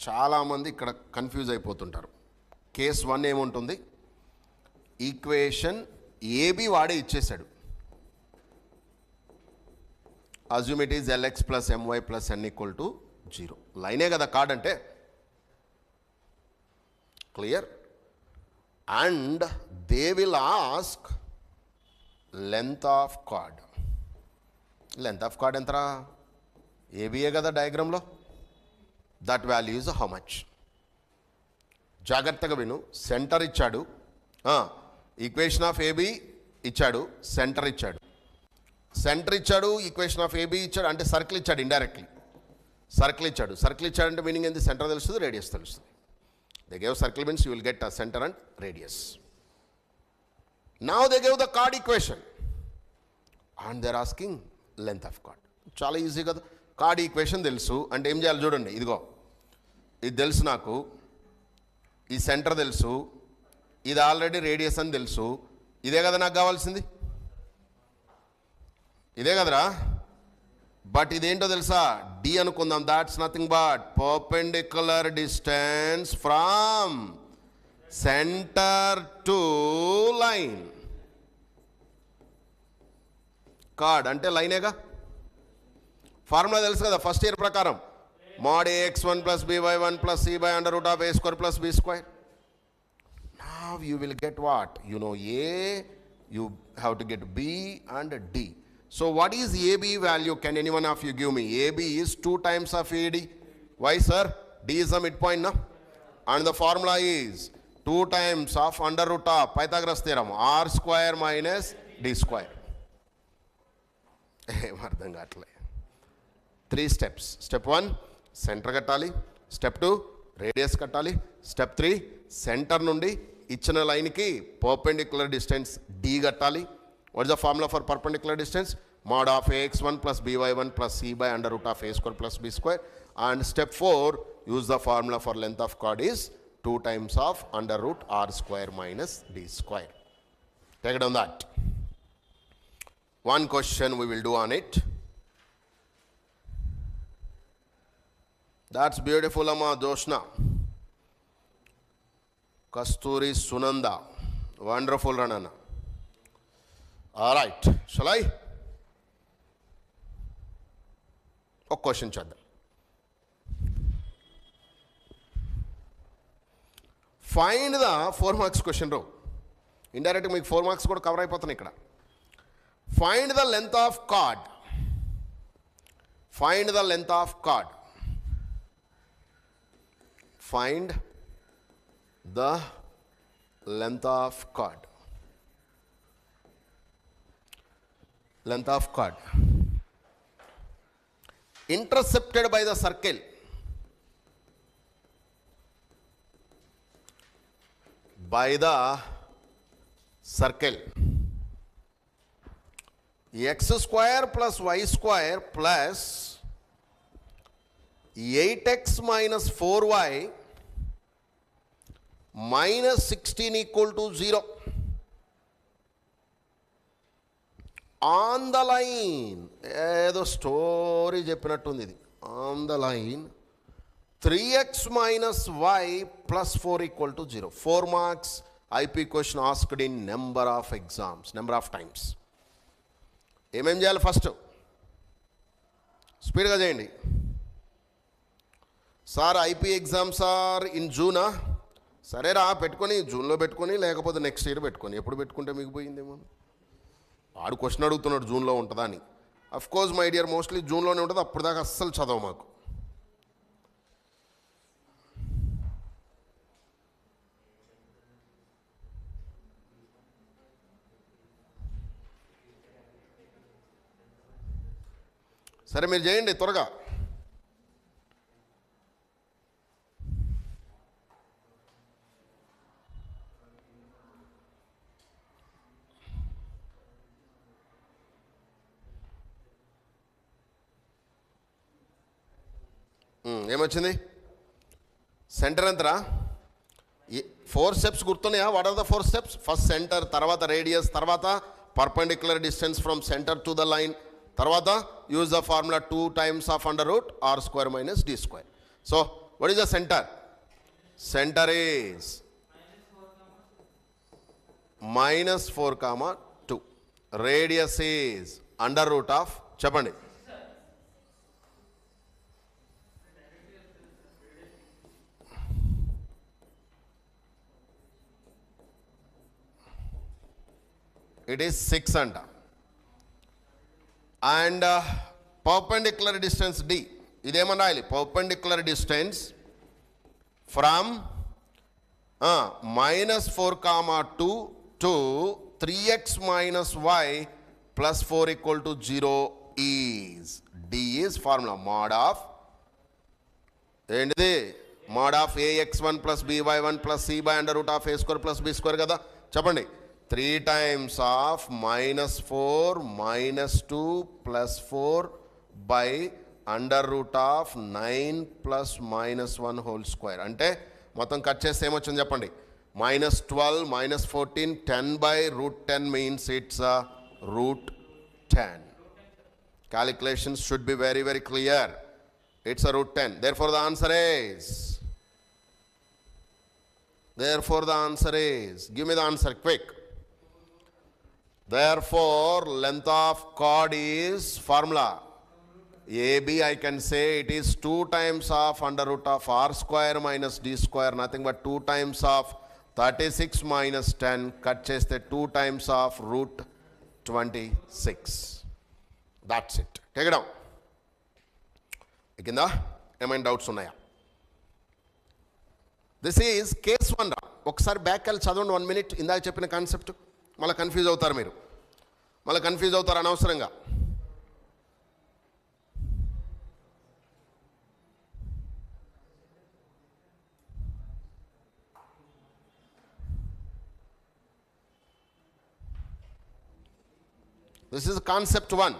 చాలామంది ఇక్కడ కన్ఫ్యూజ్ అయిపోతుంటారు. కేస్ 1 ఏముంటుంది? ఈక్వేషన్ ఏబి వాడే ఇచ్చేశాడు. Assume it is LX + MY + N = 0. లైనే కదా కార్డ్ అంటే. క్లియర్? And they will ask length of chord. Length of chord ఎంతరా? ఏబిఏ కదా డయాగ్రామ్లో. That value is how much? జాగ్రత్తగా విను. సెంటర్ ఇచ్చాడు, ఈక్వేషన్ ఆఫ్ ఏబి ఇచ్చాడు, సెంటర్ ఇచ్చాడు. సెంటర్ ఇచ్చాడు, ఈక్వేషన్ ఆఫ్ ఏబి ఇచ్చాడు, అంటే సర్కిల్ ఇచ్చాడు. ఇండైరెక్ట్లీ సర్కిల్ ఇచ్చాడు. సర్కిల్ ఇచ్చాడంటే మీనింగ్ ఏంది? సెంటర్ తెలుస్తుంది, రేడియస్ తెలుస్తుంది. They gave circle means you will get a centre and radius. Now they gave the chord equation and they are asking length of chord. చాలా easy కదా. Chord equation తెలుసు అంటే ఏం చేయాలి చూడండి. ఇదిగో ఇది తెలుసు నాకు, ఈ సెంటర్ తెలుసు, ఇది ఆల్రెడీ రేడియస్ అని తెలుసు. ఇదే కదా నాకు కావాల్సింది, ఇదే కదరా. బట్ ఇదేంటో తెలుసా? డి అనుకుందాం. That's nothing but perpendicular distance from centre to line. Card అంటే లైనేగా. ఫార్ములా తెలుసు కదా ఫస్ట్ ఇయర్ ప్రకారం. mod ax1 + by1 + c by √a² + b². Now you will get what? You know a, you have to get b and d. So what is AB value? Can anyone of you give me? AB is 2 times of AD. Why sir? D is the midpoint, no? And the formula is 2 times of √ Pythagoras theorem, r² - d². ఏం అర్థం కావట్లే. 3 steps. Step 1 centre కట్టాలి. Step 2 radius కట్టాలి. Step 3 centre నుండి ఇచ్చిన లైన్కి perpendicular distance D కట్టాలి. What is the formula for perpendicular distance? mod of ax1 + by1 + c by √a² + b². And step 4 use the formula for length of chord is 2 times of √r² - d². Take it on that. One question we will do on it. That's beautiful, Amma Joshna. Kasturi Sunanda. Wonderful, Ranana. All right. Shall I? ఒక question చేద్దాం. Find the 4 marks question రో. ఇండైరెక్ట్గా మీకు 4 marks కూడా cover అయిపోతున్నాయి ఇక్కడ. Find the length of card. Find the length of card. Find the length of chord. length of chord intercepted by the circle x square plus y square plus 8x minus 4y minus 16 equal to 0. On the line, ఏదో story చెప్పినట్టుంది ఇది. On the line 3x minus y plus 4 equal to 0. 4 marks IP question asked in number of exams, number of times. ఏమేం చేయాలి? First స్పీడ్గా చేయండి. Sir IP exams are in జూనా? సరేరా, పెట్టుకొని జూన్లో పెట్టుకొని, లేకపోతే నెక్స్ట్ ఇయర్ పెట్టుకొని. ఎప్పుడు పెట్టుకుంటే మీకు పోయిందేమో. ఆడు క్వశ్చన్ అడుగుతున్నాడు జూన్లో ఉంటుందా అని. Of course my dear, mostly జూన్లోనే ఉంటుంది. అప్పుడు దాకా అస్సలు చదవ మాకు. సరే మీరు చేయండి త్వరగా. ఏమొచ్చింది? సెంటర్ ఎంతరా? 4 స్టెప్స్ గుర్తున్నాయా? What are the 4 steps? First centre, తర్వాత రేడియస్, తర్వాత perpendicular distance from centre to the line, తర్వాత use the formula 2 times of under root r square minus d square. So what is the center? Center is -4, radius is under root of, చెప్పండి. It is 6 అంట. And perpendicular distance d, ఇదేమన్నా రాయాలి. Perpendicular distance from -4, 2 to 3x minus y plus 4 equal to 0 is, d is formula mod of, ఏంటిది? mod of ax1 plus by1 plus c by under root of a square plus b square కదా. చెప్పండి. 3 times of -4 -2 plus 4 by under root of 9 plus -1 whole square. అంటే మొత్తం cut చేస్తే ఏమొచ్చింది చెప్పండి? -12 -14 10 by root 10 means it's a root 10. Calculations should be very very clear. It's a root 10. Therefore the answer is, give me the answer quick. Therefore length of chord is formula AB, I can say it is 2 times of under root of r square minus d square, nothing but 2 times of 36 minus 10, cut cheste 2 times of root 26. That's it. Take it down. Ikinda ఏమైనా doubts ఉన్నాయా? This is case 1 రా. ఒకసారి back వెళ్ళి చదవండి 1 minute. ఇందాక చెప్పిన concept మళ్ళీ confuse అవుతారు మీరు, మళ్ళీ కన్ఫ్యూజ్ అవుతారు అనవసరంగా. This is concept 1.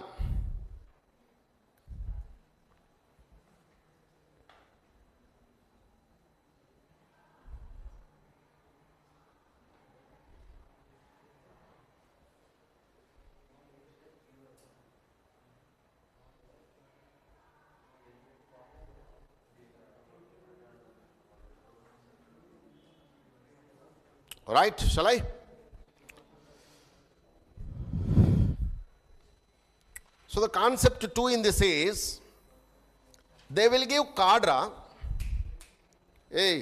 Right, shall I? So the concept 2 in this is, they will give card ra. Hey,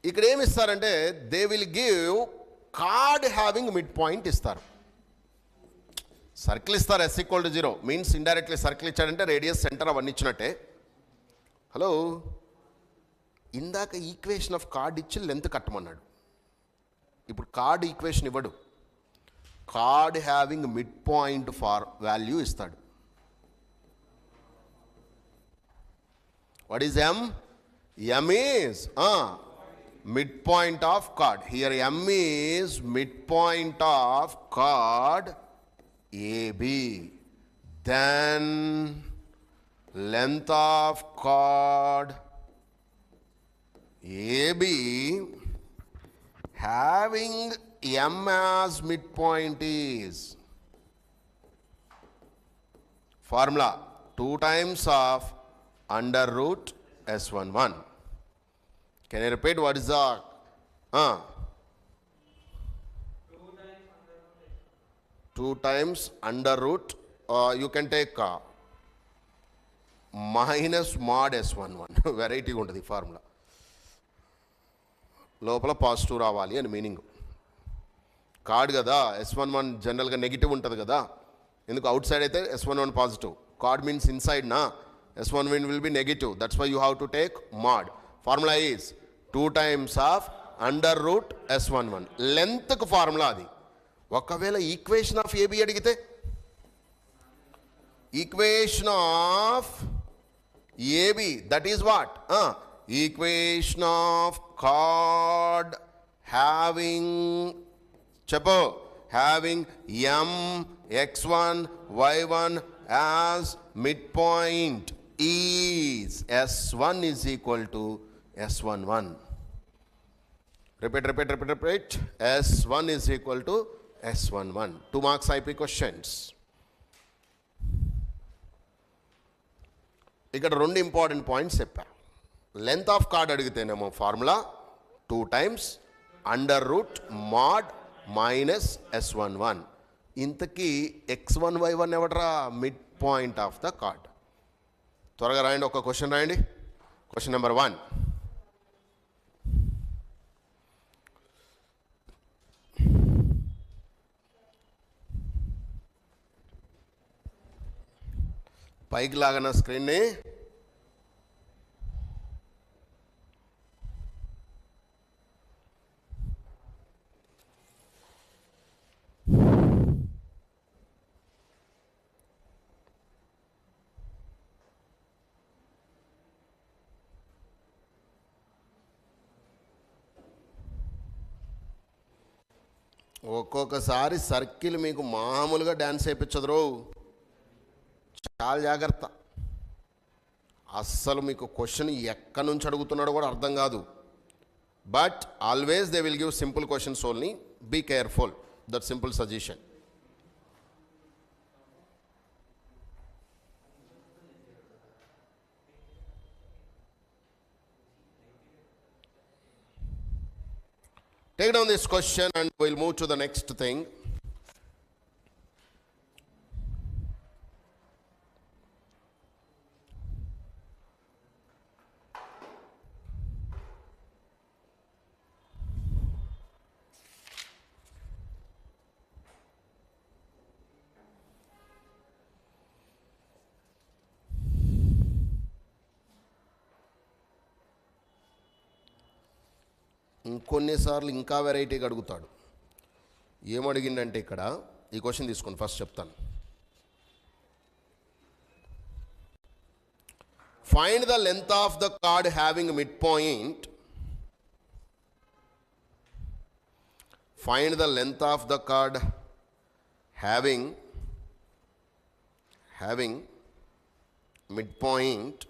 ఇక్కడ ఏమి ఇస్తారంటే they will give chord having midpoint ఇస్తారు. సర్కిల్ ఇస్తారు s = 0 మీన్స్ ఇండైరెక్ట్లీ సర్కిల్ ఇచ్చాడంటే radius centre అవన్నీ ఇచ్చినట్టే. Hello, ఇందాక equation of chord ఇచ్చి లెంత్ కట్టమన్నాడు. ఇప్పుడు కార్డ్ ఈక్వేషన్ ఇవ్వడు, chord having midpoint for value ఇస్తాడు. What is M? M is midpoint of chord. Here M is midpoint of chord AB. Then length of chord AB having M as midpoint is formula 2 times of under root S11. Can I repeat what is the 2 times under root, you can take minus mod S11. Variety ఉంటుంది formula. లోపల positive రావాలి అని meaning. Card కదా, S11 జనరల్గా negative ఉంటుంది కదా, ఎందుకు out side అయితే S11 positive, card means inside నా S11 will be negative. That's why you have to take mod. Formula is 2 times of under root S11. Length కు ఫార్ములా అది. ఒకవేళ ఈక్వేషన్ ఆఫ్ ఏబి అడిగితే, equation of A B that is what? Equation of chord having, చెప్పు, having M x1 y1 as midpoint is S1 is equal to S11. Repeat. S1 is equal to S11. 2 marks IP questions. ఇక్కడ 2 important points చెప్పా. Length of chord అడిగితేనేమో formula 2 times under root mod minus S11. ఇంతకీ x1 y1 ఎవడరా? Mid point of the card. త్వరగా రాయండి, ఒక question రాయండి. Question number 1. పైకి లాగన స్క్రీన్ని. ఒక్కొక్కసారి సర్కిల్ మీకు మామూలుగా డ్యాన్స్ వేయించదురు, చాలా జాగ్రత్త. అస్సలు మీకు క్వశ్చన్ ఎక్కడి నుంచి అడుగుతున్నాడో కూడా అర్థం కాదు. But always they will give simple questions only. Be careful, that simple suggestion. Take down this question and we'll move to the next thing. ఇంకొన్నిసార్లు ఇంకా వెరైటీగా అడుగుతాడు. ఏమడిగిందంటే ఇక్కడ ఈ క్వశ్చన్ తీసుకోండి, ఫస్ట్ చెప్తాను. Find the length of the card having mid point. Find the length of the card having mid point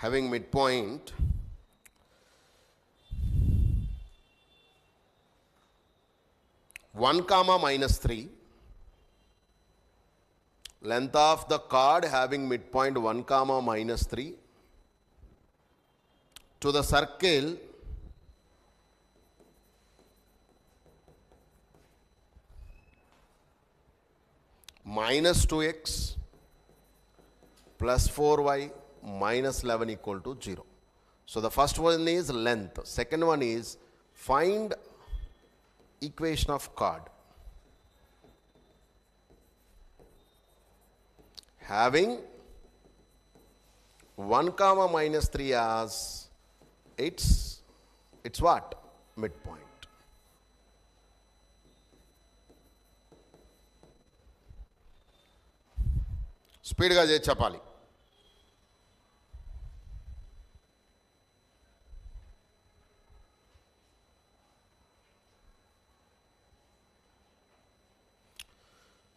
having midpoint (1, -3). Length of the card having midpoint 1, -3 to the circle -2x plus 4y minus 11 equal to 0. So the first one is length. Second one is find equation of chord. Having 1 comma minus 3 as its what? Midpoint. స్పీడ్గా చేసి చెప్పాలి.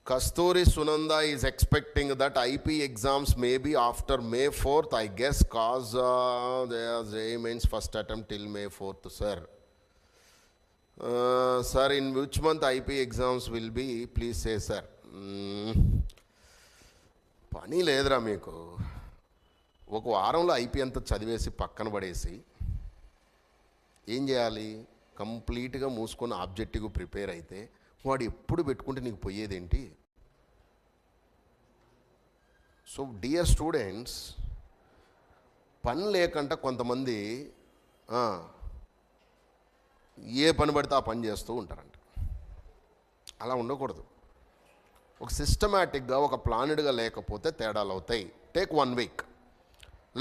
Kasturi Sunanda is expecting that IP exams may be after May 4th, I guess, cause their JEE mains first attempt till May 4th, sir. Sir, in which month IP exams will be? Please say, sir. పని లేదురా మీకు. ఒక వారంలో IP అంతా చదివేసి పక్కన పడేసి ఏం చేయాలి? కంప్లీట్గా మూసుకొని ఆబ్జెక్టివ్ ప్రిపేర్ అయితే వాడు ఎప్పుడు పెట్టుకుంటే నీకు పోయేదేంటి? సో డియర్ స్టూడెంట్స్, పని లేకుండా కొంతమంది ఏ పని పడితే ఆ పని చేస్తూ ఉంటారంట. అలా ఉండకూడదు. ఒక సిస్టమేటిక్గా ఒక ప్లానెడ్గా లేకపోతే తేడాలు అవుతాయి. టేక్ 1 week,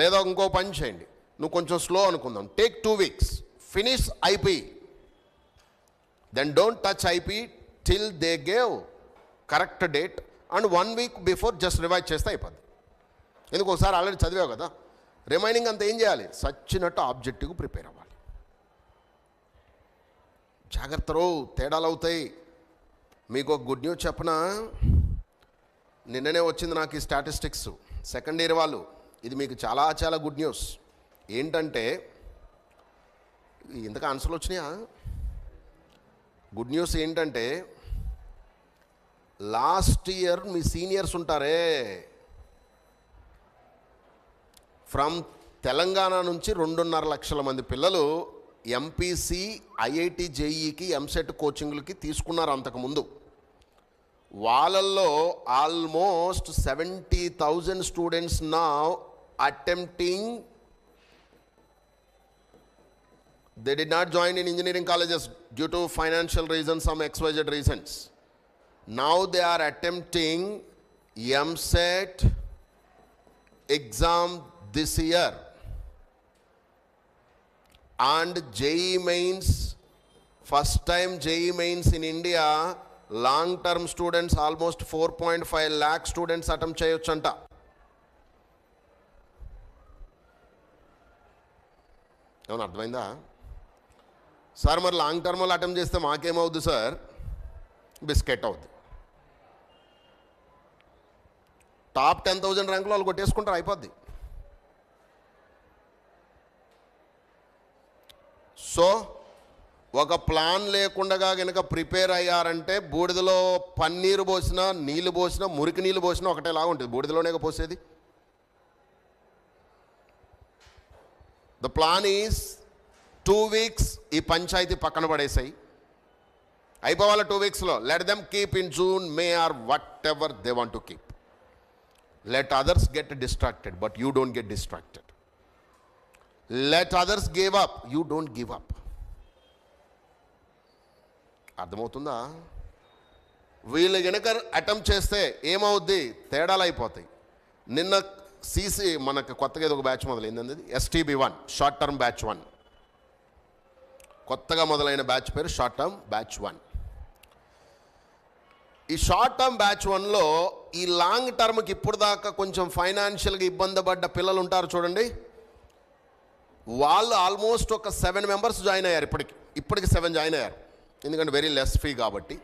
లేదా ఇంకో పని చేయండి. నువ్వు కొంచెం స్లో అనుకుందాం. Take 2 weeks, finish IP, then don't touch IP till they gave correct date, and 1 week before just revise చేస్తే అయిపోద్ది. ఎందుకు? ఒకసారి ఆల్రెడీ చదివావు కదా. రిమైనింగ్ అంతా ఏం చేయాలి? సచ్చినట్టు ఆబ్జెక్టివ్ ప్రిపేర్ అవ్వాలి. జాగ్రత్తలో తేడాలు అవుతాయి. మీకు ఒక గుడ్ న్యూస్ చెప్పనా? నిన్ననే వచ్చింది నాకు ఈ స్టాటిస్టిక్స్, సెకండ్ ఇయర్ వాళ్ళు. ఇది మీకు చాలా చాలా గుడ్ న్యూస్. ఏంటంటే ఇంతకు ఆన్సర్లు వచ్చినాయా? గుడ్ న్యూస్ ఏంటంటే లాస్ట్ ఇయర్ మీ సీనియర్స్ ఉంటారే, ఫ్రమ్ తెలంగాణ నుంచి 2.5 లక్షల మంది పిల్లలు ఎంపీసీ, ఐఐటి, జేఈకి, ఎంసెట్ కోచింగ్లకి తీసుకున్నారు అంతకుముందు. వాళ్ళల్లో almost 70,000 students now attempting. They did not join in engineering colleges due to financial reasons, some XYZ reasons. Now they are attempting MSET exam this year. And JEE mains, first time JEE mains in India, long term students, almost 4.5 lakh students attempt cheyochanta. ఏమన్నా అర్థమైందా? Sir మరి long టర్మ్లో attempt చేస్తే మాకేమవుద్ది sir? Biscuit అవుద్ది. Top 10,000 ర్యాంకులు వాళ్ళు కొట్టేసుకుంటారు, అయిపోద్ది. So ఒక ప్లాన్ లేకుండా కనుక ప్రిపేర్ అయ్యారంటే బూడిదలో పన్నీరు పోసినా, నీళ్ళు పోసినా, మురికి నీళ్ళు పోసినా ఒకటేలాగా ఉంటుంది. బూడిదలోనే పోసేది. ద ప్లాన్ ఈజ్ 2 weeks ఈ పంచాయతీ పక్కన పడేసాయి. అయిపోవాలి 2 weeksలో. Let them keep in June, May or whatever they want to keep. Let others get distracted, but you don't get distracted. Let others give up, you don't give up. అర్థమవుతుందా? వీళ్ళు కనుక attempt చేస్తే ఏమవుద్ది? తేడాలు అయిపోతాయి. నిన్న CC మనకు కొత్తగా ఏదో ఒక బ్యాచ్ మొదలైంది, అది STB1, షార్ట్ టర్మ్ బ్యాచ్ 1. కొత్తగా మొదలైన బ్యాచ్ పేరు షార్ట్ టర్మ్ బ్యాచ్ 1. ఈ షార్ట్ టర్మ్ బ్యాచ్ 1లో ఈ లాంగ్ టర్మ్కి ఇప్పుడు దాకా కొంచెం ఫైనాన్షియల్గా ఇబ్బంది పడ్డ పిల్లలు ఉంటారు చూడండి, వాళ్ళు ఆల్మోస్ట్ ఒక 7 members జాయిన్ అయ్యారు. ఇప్పటికి 7 జాయిన్ అయ్యారు. ఎందుకంటే వెరీ లెస్ ఫీ కాబట్టి.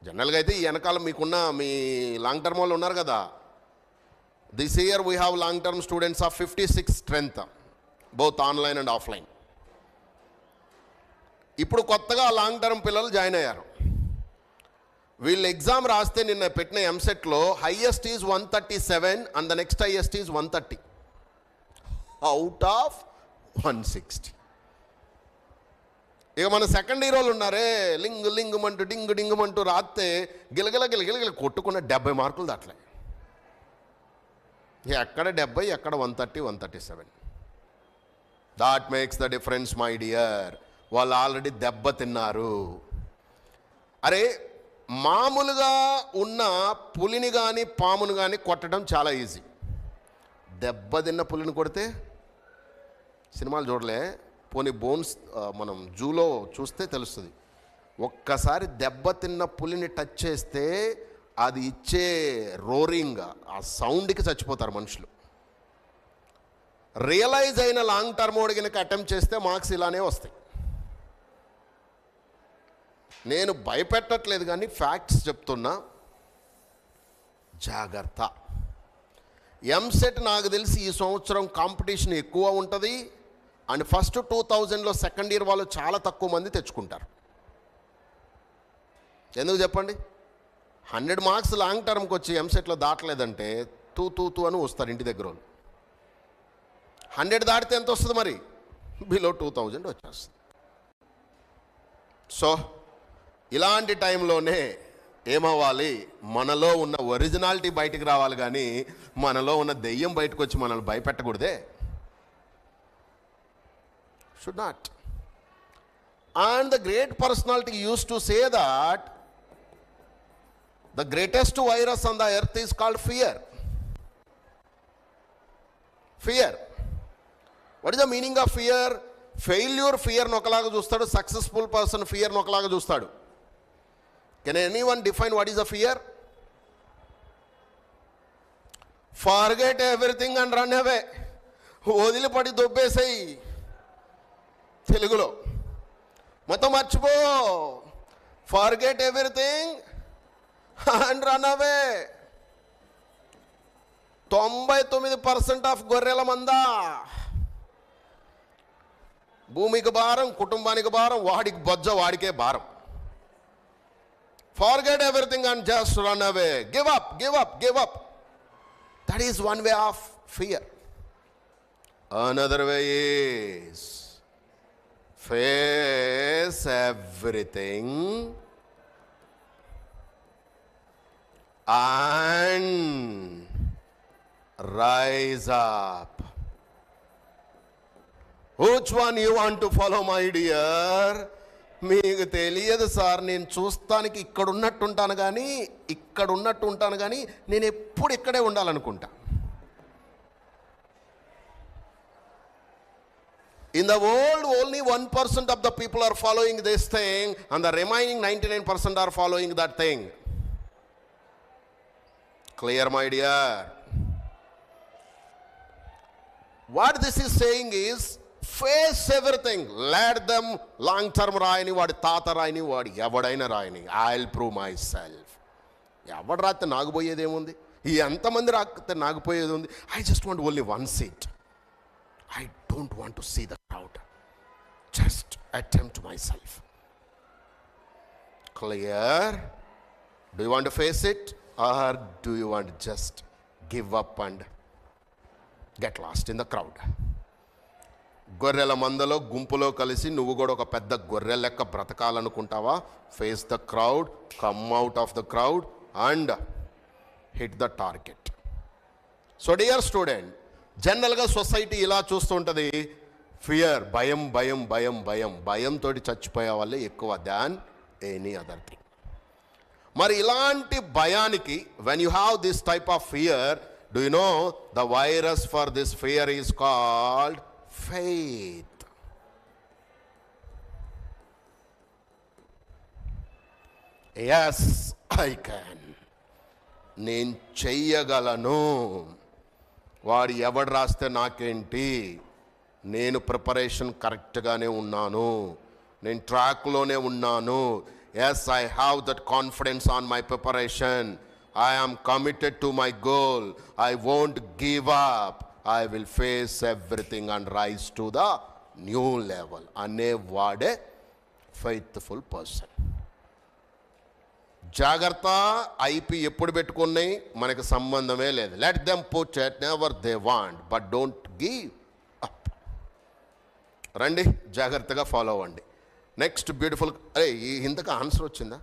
జనరల్గా అయితే ఈ వెనకాల మీకున్న మీ లాంగ్ టర్మ్ వాళ్ళు ఉన్నారు కదా. This year we have long term students of 56 strength, both online and offline. ఇప్పుడు కొత్తగా లాంగ్ టర్మ్ పిల్లలు జాయిన్ అయ్యారు. వీళ్ళు ఎగ్జామ్ రాస్తే నిన్న పెట్టిన ఎంసెట్లో highest is 137 and the next highest is 130 out of 160. ఇక మన సెకండ్ ఇయర్ వాళ్ళు ఉన్నారే, లింగమంటూ డింగుమంటూ రాస్తే గిలగిల కొట్టుకున్న 70 మార్కులు దాట్లే. ఎక్కడ 70, ఎక్కడ 130, 137. That makes the difference my dear. వాళ్ళు ఆల్రెడీ దెబ్బతిన్నారు. అరే, మామూలుగా ఉన్న పులిని కానీ పామును కానీ కొట్టడం చాలా ఈజీ. దెబ్బతిన్న పులిని కొడితే, సినిమాలు చూడలే, పోనీ బోన్స్ మనం జూలో చూస్తే తెలుస్తుంది. ఒక్కసారి దెబ్బతిన్న పులిని టచ్ చేస్తే అది ఇచ్చే రోరింగ్, ఆ సౌండ్కి చచ్చిపోతారు మనుషులు. రియలైజ్ అయిన లాంగ్ టర్మ్ కనుక అటెంప్ట్ చేస్తే మార్క్స్ ఇలానే వస్తాయి. నేను భయపెట్టట్లేదు కానీ ఫ్యాక్ట్స్ చెప్తున్నా, జాగ్రత్త. ఎంసెట్ నాకు తెలిసి ఈ సంవత్సరం కాంపిటీషన్ ఎక్కువ ఉంటుంది. అండ్ ఫస్ట్ 2000లో సెకండ్ ఇయర్ వాళ్ళు చాలా తక్కువ మంది తెచ్చుకుంటారు. ఎందుకు చెప్పండి? 100 మార్క్స్ లాంగ్ టర్మ్కి వచ్చి ఎంసెట్లో దాటలేదంటే తూ తూ తూ అని వస్తారు ఇంటి దగ్గర వాళ్ళు. 100 దాటితే ఎంత వస్తుంది మరి? బిలో 2000 వచ్చేస్తుంది. సో ఇలాంటి టైంలోనే ఏమవ్వాలి? మనలో ఉన్న ఒరిజినాలిటీ బయటికి రావాలి, కానీ మనలో ఉన్న దెయ్యం బయటకు వచ్చి మనల్ని భయపెట్టకూడదే. Should not. And the great personality use to say that the greatest virus on the earth is called fear. Fear. What is the meaning of fear? Failure fear nokalaga chustadu, successful person fear nokalaga chustadu. Can anyone define what is a fear? Forget everything and run away. వదిలిపడి దొబ్బేసేయి. తెలుగులో మొత్తం మర్చిపో. Forget everything and run away. 99% of గొర్రెల మంద. భూమికి భారం, కుటుంబానికి భారం, వాడికి బొజ్జ, వాడికే భారం. Forget everything and just run away. Give up, give up, give up. That is one way of fear. Another way is face everything and rise up. Which one you want to follow, my dear? మీకు తెలియదు sir, నేను చూస్తానికి ఇక్కడ ఉన్నట్టు ఉంటాను కానీ నేను ఎప్పుడు ఇక్కడే ఉండాలనుకుంటా. In the world, only 1% of the people are following this thing, and the remaining 99% are following that thing. Clear, my dear? What this is saying is, face everything. Let them long term రాయని, వాడి తాత రాయని, వాడు ఎవడైనా రాయని, I'll prove myself. ఎవడు రాస్తే నాకు పోయేది ఏముంది? ఈ ఎంతమంది రాస్తే నాకు పోయేది ఉంది? I just want only one seat. I don't want to see the crowd. Just attempt myself. Clear? Do you want to face it, or do you want to just give up and get lost in the crowd? గొర్రెల మందలో గుంపులో కలిసి నువ్వు కూడా ఒక పెద్ద గొర్రె లెక్క బ్రతకాలనుకుంటావా? Face the crowd, come out of the crowd and hit the target. So dear student, జనరల్గా సొసైటీ ఇలా చూస్తుంటుంది. ఫియర్, భయం భయం భయం భయం, భయంతో చచ్చిపోయే వాళ్ళే ఎక్కువ దాన్ ఎనీ అదర్ థింగ్. మరి ఇలాంటి భయానికి, when you have this type of fear, do you know the virus for this fear is called faith. Yes, I can. నేను చెయ్యగలను. వాడు ఎవడు రాస్తే నాకేంటి? నేను ప్రిపరేషన్ కరెక్ట్గానే ఉన్నాను, నేను ట్రాక్లోనే ఉన్నాను. Yes, I have that confidence on my preparation. I am committed to my goal. I won't give up. I will face everything and rise to the new level. అనేవాడే ఫెయిత్ఫుల్ పర్సన్. జాగ్రత్త, IP ఎప్పుడు పెట్టుకున్నాయి మనకు సంబంధమే లేదు. Let them put at never they want, but don't give up. రండి, జాగ్రత్తగా follow అవ్వండి. Next beautiful. అరే, ఈ ఇంతకు ఆన్సర్ వచ్చిందా?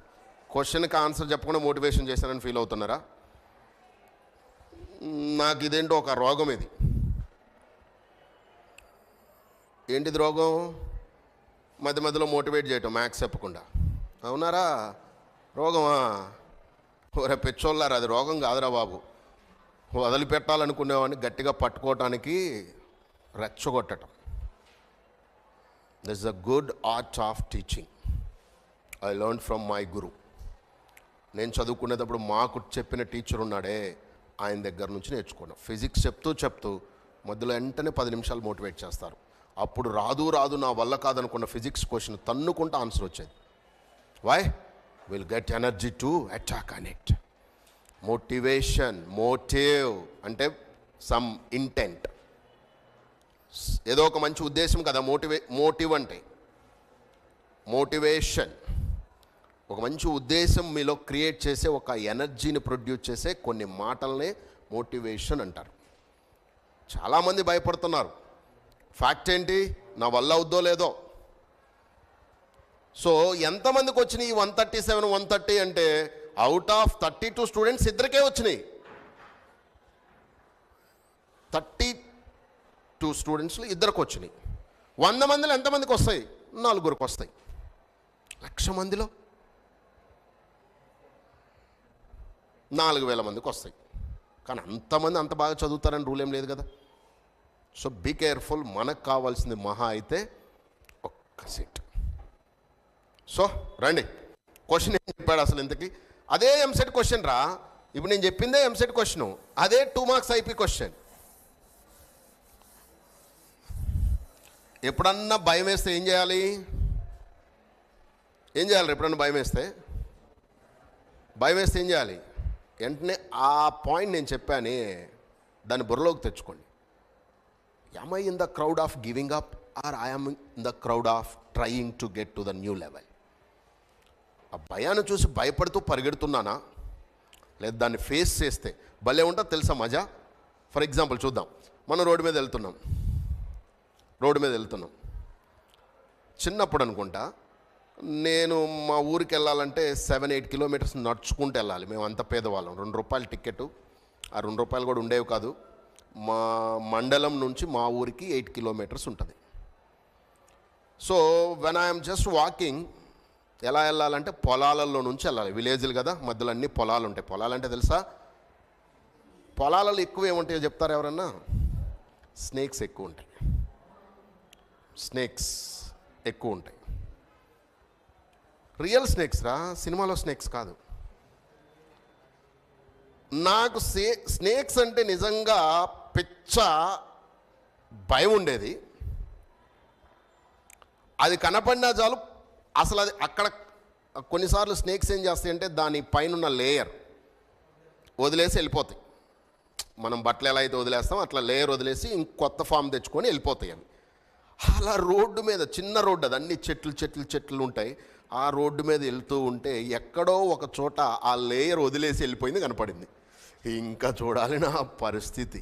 క్వశ్చన్కి ఆన్సర్ చెప్పకుండా మోటివేషన్ చేశానని ఫీల్ అవుతున్నారా? నాకు ఇదేంటో ఒక రోగం ఇది. ఏంటిది రోగం? మధ్య మధ్యలో మోటివేట్ చేయటం మ్యాథ్స్ చెప్పకుండా. అవునారా? రోగమా? ఓరే పెచ్చోళ్ళారా, అది రోగం కాదురా బాబు. వదిలిపెట్టాలనుకునేవాడిని గట్టిగా పట్టుకోవటానికి రెచ్చగొట్టడం. This is a good art of teaching. I learn from my guru. నేను చదువుకునేటప్పుడు మాకు చెప్పిన టీచర్ ఉన్నాడే, ఆయన దగ్గర నుంచి నేర్చుకున్నాను. ఫిజిక్స్ చెప్తూ మధ్యలో వెంటనే 10 నిమిషాలు మోటివేట్ చేస్తారు. అప్పుడు రాదు నా వల్ల కాదనుకున్న ఫిజిక్స్ క్వశ్చన్ తన్నుకుంటూ ఆన్సర్ వచ్చేది. Why? Will get energy to attack on it. Motivation, motive అంటే సమ్ ఇంటెంట్, ఏదో ఒక మంచి ఉద్దేశం కదా మోటివ్ అంటే. మోటివేషన్ ఒక మంచి ఉద్దేశం మీలో క్రియేట్ చేసే, ఒక ఎనర్జీని ప్రొడ్యూస్ చేసే కొన్ని మాటలనే మోటివేషన్ అంటారు. చాలామంది భయపడుతున్నారు. ఫ్యాక్ట్ ఏంటి? నా వల్ల అవుద్దో లేదో. సో ఎంతమందికి వచ్చినాయి 137, 130 అంటే అవుట్ ఆఫ్ 32 స్టూడెంట్స్ ఇద్దరికే వచ్చినాయి. 32 స్టూడెంట్స్లో ఇద్దరికి వచ్చినాయి. 100 మందిలో ఎంతమందికి వస్తాయి? 4 వస్తాయి. 1,00,000 మందిలో 4,000 మందికి వస్తాయి. కానీ అంతమంది అంత బాగా చదువుతారని రూల్ ఏం లేదు కదా. So be careful. మనకు కావాల్సింది మహా అయితే ఒక్క సీట్. సో రండి, క్వశ్చన్ ఏం చెప్పాడు అసలు ఇంతకీ? అదే ఎంసెట్ క్వశ్చన్ రా. ఇప్పుడు నేను చెప్పిందే ఎంసెట్ క్వశ్చన్, అదే 2 మార్క్స్ ఐపీ క్వశ్చన్. ఎప్పుడన్నా భయం వేస్తే ఏం చేయాలి? ఎప్పుడన్నా భయం వేస్తే ఏం చేయాలి? వెంటనే ఆ పాయింట్ నేను చెప్పాను, దాన్ని బుర్రలోకి తెచ్చుకోండి. am I in the crowd of giving up or I am in the crowd of trying to get to the new level? ఆ భయాన్ని చూసి భయపడుతూ పరిగెడుతున్నానా, లేదా దాన్ని ఫేస్ చేస్తే భలే ఉంటుంది తెలుసా మజా. ఫర్ ఎగ్జాంపుల్ చూద్దాం. మనం రోడ్డు మీద వెళ్తున్నాం. చిన్నప్పుడు అనుకుంటా నేను మా ఊరికి వెళ్ళాలంటే 7-8 కిలోమీటర్స్ నడుచుకుంటూ వెళ్ళాలి. మేము అంత పేదవాళ్ళం. 2 రూపాయలు టికెట్, ఆ 2 రూపాయలు కూడా ఉండేవి కాదు. మా మండలం నుంచి మా ఊరికి 8 కిలోమీటర్స్ ఉంటుంది. So when I'm just walking, ఎలా వెళ్ళాలంటే పొలాలలో నుంచి వెళ్ళాలి. విలేజ్లు కదా, మధ్యలో అన్ని పొలాలు ఉంటాయి. పొలాలంటే తెలుసా? పొలాలలో ఎక్కువ ఏముంటాయో చెప్తారు ఎవరన్నా? స్నేక్స్ ఎక్కువ ఉంటాయి. రియల్ స్నేక్స్ రా, సినిమాలో స్నేక్స్ కాదు. నాకు స్నేక్స్ అంటే నిజంగా పిచ్చ భయం ఉండేది. అది కనపడినా చాలు అసలు అది అక్కడ. కొన్నిసార్లు స్నేక్స్ ఏం చేస్తాయంటే దాని పైన లేయర్ వదిలేసి వెళ్ళిపోతాయి. మనం బట్టలు ఎలా అయితే వదిలేస్తాం అట్లా లేయర్ వదిలేసి ఇంకొత్త ఫామ్ తెచ్చుకొని వెళ్ళిపోతాయి అవి. అలా రోడ్డు మీద, చిన్న రోడ్డు అది, అన్ని చెట్లు ఉంటాయి. ఆ రోడ్డు మీద వెళ్తూ ఉంటే ఎక్కడో ఒక చోట ఆ లేయర్ వదిలేసి వెళ్ళిపోయింది కనపడింది. ఇంకా చూడాలి నా పరిస్థితి.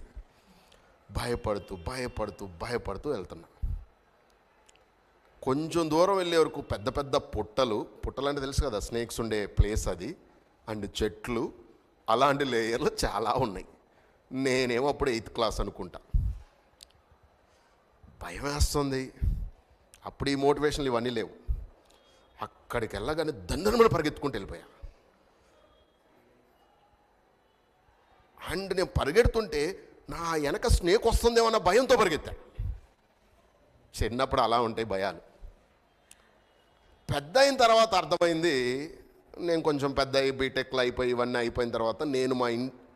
భయపడుతూ వెళ్తున్నా. కొంచెం దూరం వెళ్ళే వరకు పెద్ద పెద్ద పుట్టలు అంటే తెలుసు కదా, స్నేక్స్ ఉండే ప్లేస్ అది, అండ్ చెట్లు, అలాంటి లేయర్లు చాలా ఉన్నాయి. నేనేమో అప్పుడు 8th క్లాస్ అనుకుంటా. భయం వేస్తుంది. అప్పుడు ఈ మోటివేషన్లు ఇవన్నీ లేవు. అక్కడికి వెళ్ళగానే దండనమని పరిగెత్తుకుంటూ వెళ్ళిపోయా. అండ్ నేను పరిగెడుతుంటే నా వెనక స్నేక్ వస్తుందేమో అన్న భయంతో పరిగెత్తా. చిన్నప్పుడు అలా ఉంటాయి భయాలు. పెద్ద అయిన తర్వాత అర్థమైంది. నేను కొంచెం పెద్ద అయ్యి బీటెక్లు అయిపోయి ఇవన్నీ అయిపోయిన తర్వాత నేను మా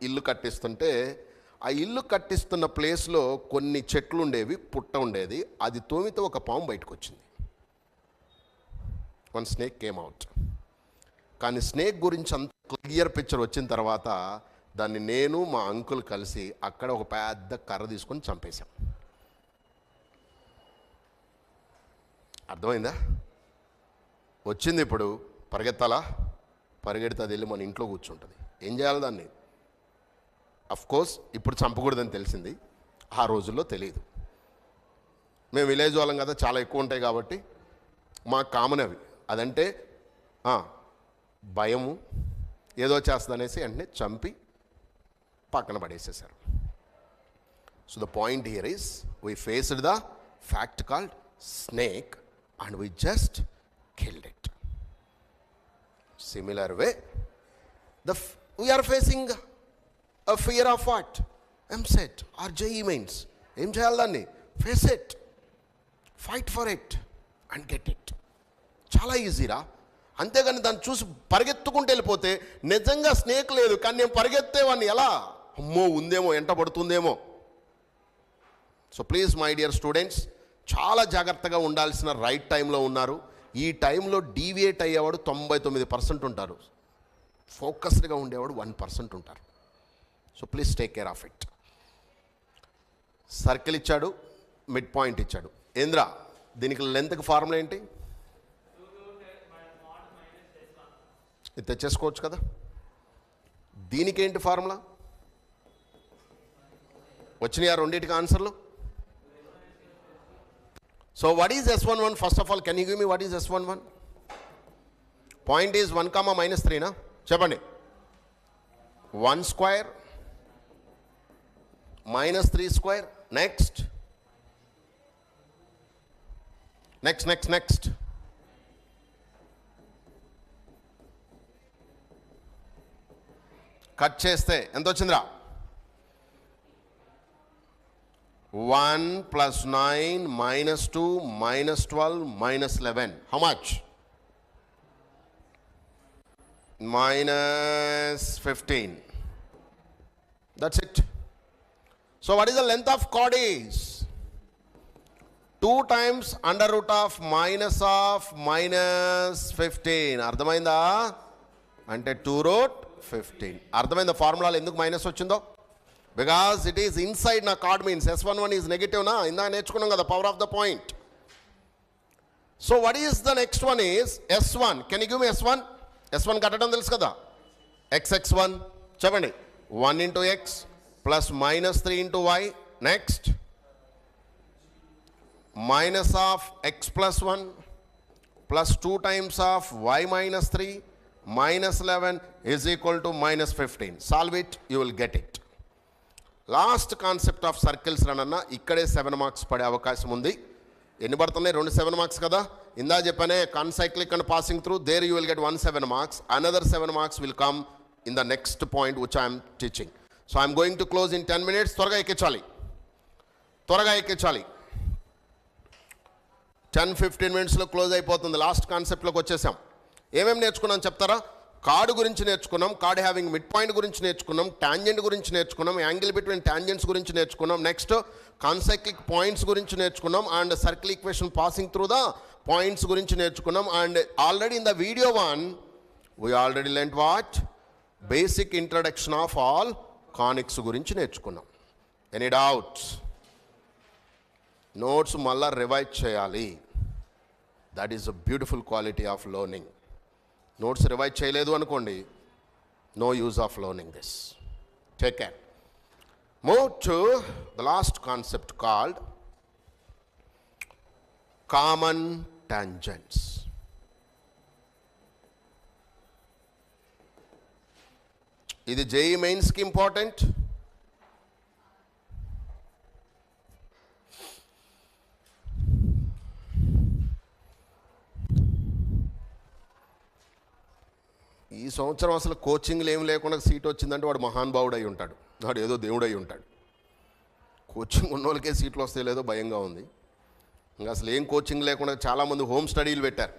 ఇల్లు కట్టిస్తుంటే, ఆ ఇల్లు కట్టిస్తున్న ప్లేస్లో కొన్ని చెట్లు ఉండేవి, పుట్ట ఉండేది. అది తోమితే ఒక పాము బయటకు వచ్చింది. One snake came out. కానీ స్నేక్ గురించి అంత క్లియర్ పిక్చర్ వచ్చిన తర్వాత దాన్ని నేను మా అంకుల్ కలిసి అక్కడ ఒక పెద్ద కర్ర తీసుకొని చంపేశాం. అర్థమైందా? వచ్చింది. ఇప్పుడు పరిగెడితే అది వెళ్ళి మన ఇంట్లో కూర్చుంటుంది. ఏం చేయాలి దాన్ని? కోర్స్ ఇప్పుడు చంపకూడదని తెలిసింది, ఆ రోజుల్లో తెలియదు. మేము విలేజ్ వాళ్ళం కదా, చాలా ఎక్కువ ఉంటాయి కాబట్టి మాకు కామన్ అవి. అదంటే భయము, ఏదో చేస్తుందనేసి వెంటనే చంపి పక్కన పడేసేసారు. So the point here is we faced the fact called snake, and we just killed it. Similar way, we are facing a fear of what? MSET or JEE mains. ఏం చేయాలి దాన్ని? Face it, fight for it and get it. చాలా ఈజీరా. అంతేగాని దాన్ని చూసి పరిగెత్తుకుంటూ వెళ్ళిపోతే నిజంగా స్నేక్ లేదు, కానీ నేను పరిగెత్తేవాడిని ఎలా? అమ్మో ఉందేమో, ఎంట పడుతుందేమో. So please my dear students, చాలా జాగ్రత్తగా ఉండాల్సిన రైట్ టైంలో ఉన్నారు. ఈ టైంలో డీవియేట్ అయ్యేవాడు 99% ఉంటారు, ఫోకస్డ్గా ఉండేవాడు 1% ఉంటారు. So please take care of it. Circle ఇచ్చాడు, మిడ్ పాయింట్ ఇచ్చాడు. ఏంద్రా దీనికి లెంత్కి ఫార్ములా ఏంటి? ఇది తెచ్చేసుకోవచ్చు కదా. దీనికి ఏంటి ఫార్ములా? వచ్చినాయి ఆ రెండింటికి ఆన్సర్లు. So what is S11? First of all can you give me what is S11? Point is 1, -3 చెప్పండి. 1 square -3 square. నెక్స్ట్ కట్ చేస్తే ఎంత వచ్చిందిరా? 1 + 9 -2 -12 -11. How much? -15. That's it. So what is the length of chord is? 2 times -15. అర్థమైందా? అంటే 2√15. అర్థమైందా ఫార్ములాలో ఎందుకు minus వచ్చిందో? Because it is inside నా card means S11 is negative నా. ఇందాక నేర్చుకున్నాం కదా power of the point. So what is the next one is S1. Can you give me S1? S1 కట్టడం తెలుసు కదా. x(1) చెప్పండి. 1 × x + -3 × y. Next minus of x + 1 + 2 times of y - 3 -11 is equal to -15. Solve it, you will get it. Last concept of circles రనన్నా ఇక్కడే 7 marks పడే అవకాశం ఉంది. ఎన్ని పడుతున్నాయి? 2 7 మార్క్స్ కదా. ఇందా చెప్పానే concyclic and passing through, there you will get 1 7 marks. Another 7 marks will come in the next point which I am teaching. So I am going to close in 10 minutes. త్వరగా ఎక్కించాలి. 10-15 minutesలో close అయిపోతుంది. Last కాన్సెప్ట్లోకి వచ్చేసాం. ఏమేమి నేర్చుకున్నాం చెప్తారా? Card గురించి నేర్చుకున్నాం, card having mid point గురించి నేర్చుకున్నాం, టాంజెంట్ గురించి నేర్చుకున్నాం, యాంగిల్ బిట్వీన్ టాంజెంట్స్ గురించి నేర్చుకున్నాం, నెక్స్ట్ కాన్సైక్లిక్ పాయింట్స్ గురించి నేర్చుకున్నాం, and circle equation passing through the points గురించి నేర్చుకున్నాం. And already in the video 1 we already learned what? Basic introduction of all conics గురించి నేర్చుకున్నాం. Any doubts? నోట్స్ మళ్ళా రివైజ్ చేయాలి. That is a beautiful quality of learning. Notes revise చేయలేదు అనుకోండి, no use of learning this. Take care. Move to the last concept called common tangents. ఇది JEE మెయిన్స్కి important. ఈ సంవత్సరం అసలు కోచింగ్లు ఏం లేకుండా సీట్ వచ్చిందంటే వాడు మహానుభావుడు అయి ఉంటాడు, వాడు ఏదో దేవుడు అయి ఉంటాడు. కోచింగ్ ఉన్న వాళ్ళకే సీట్లు వస్తే లేదో భయంగా ఉంది. ఇంకా అసలు ఏం కోచింగ్ లేకుండా చాలామంది హోమ్ స్టడీలు పెట్టారు.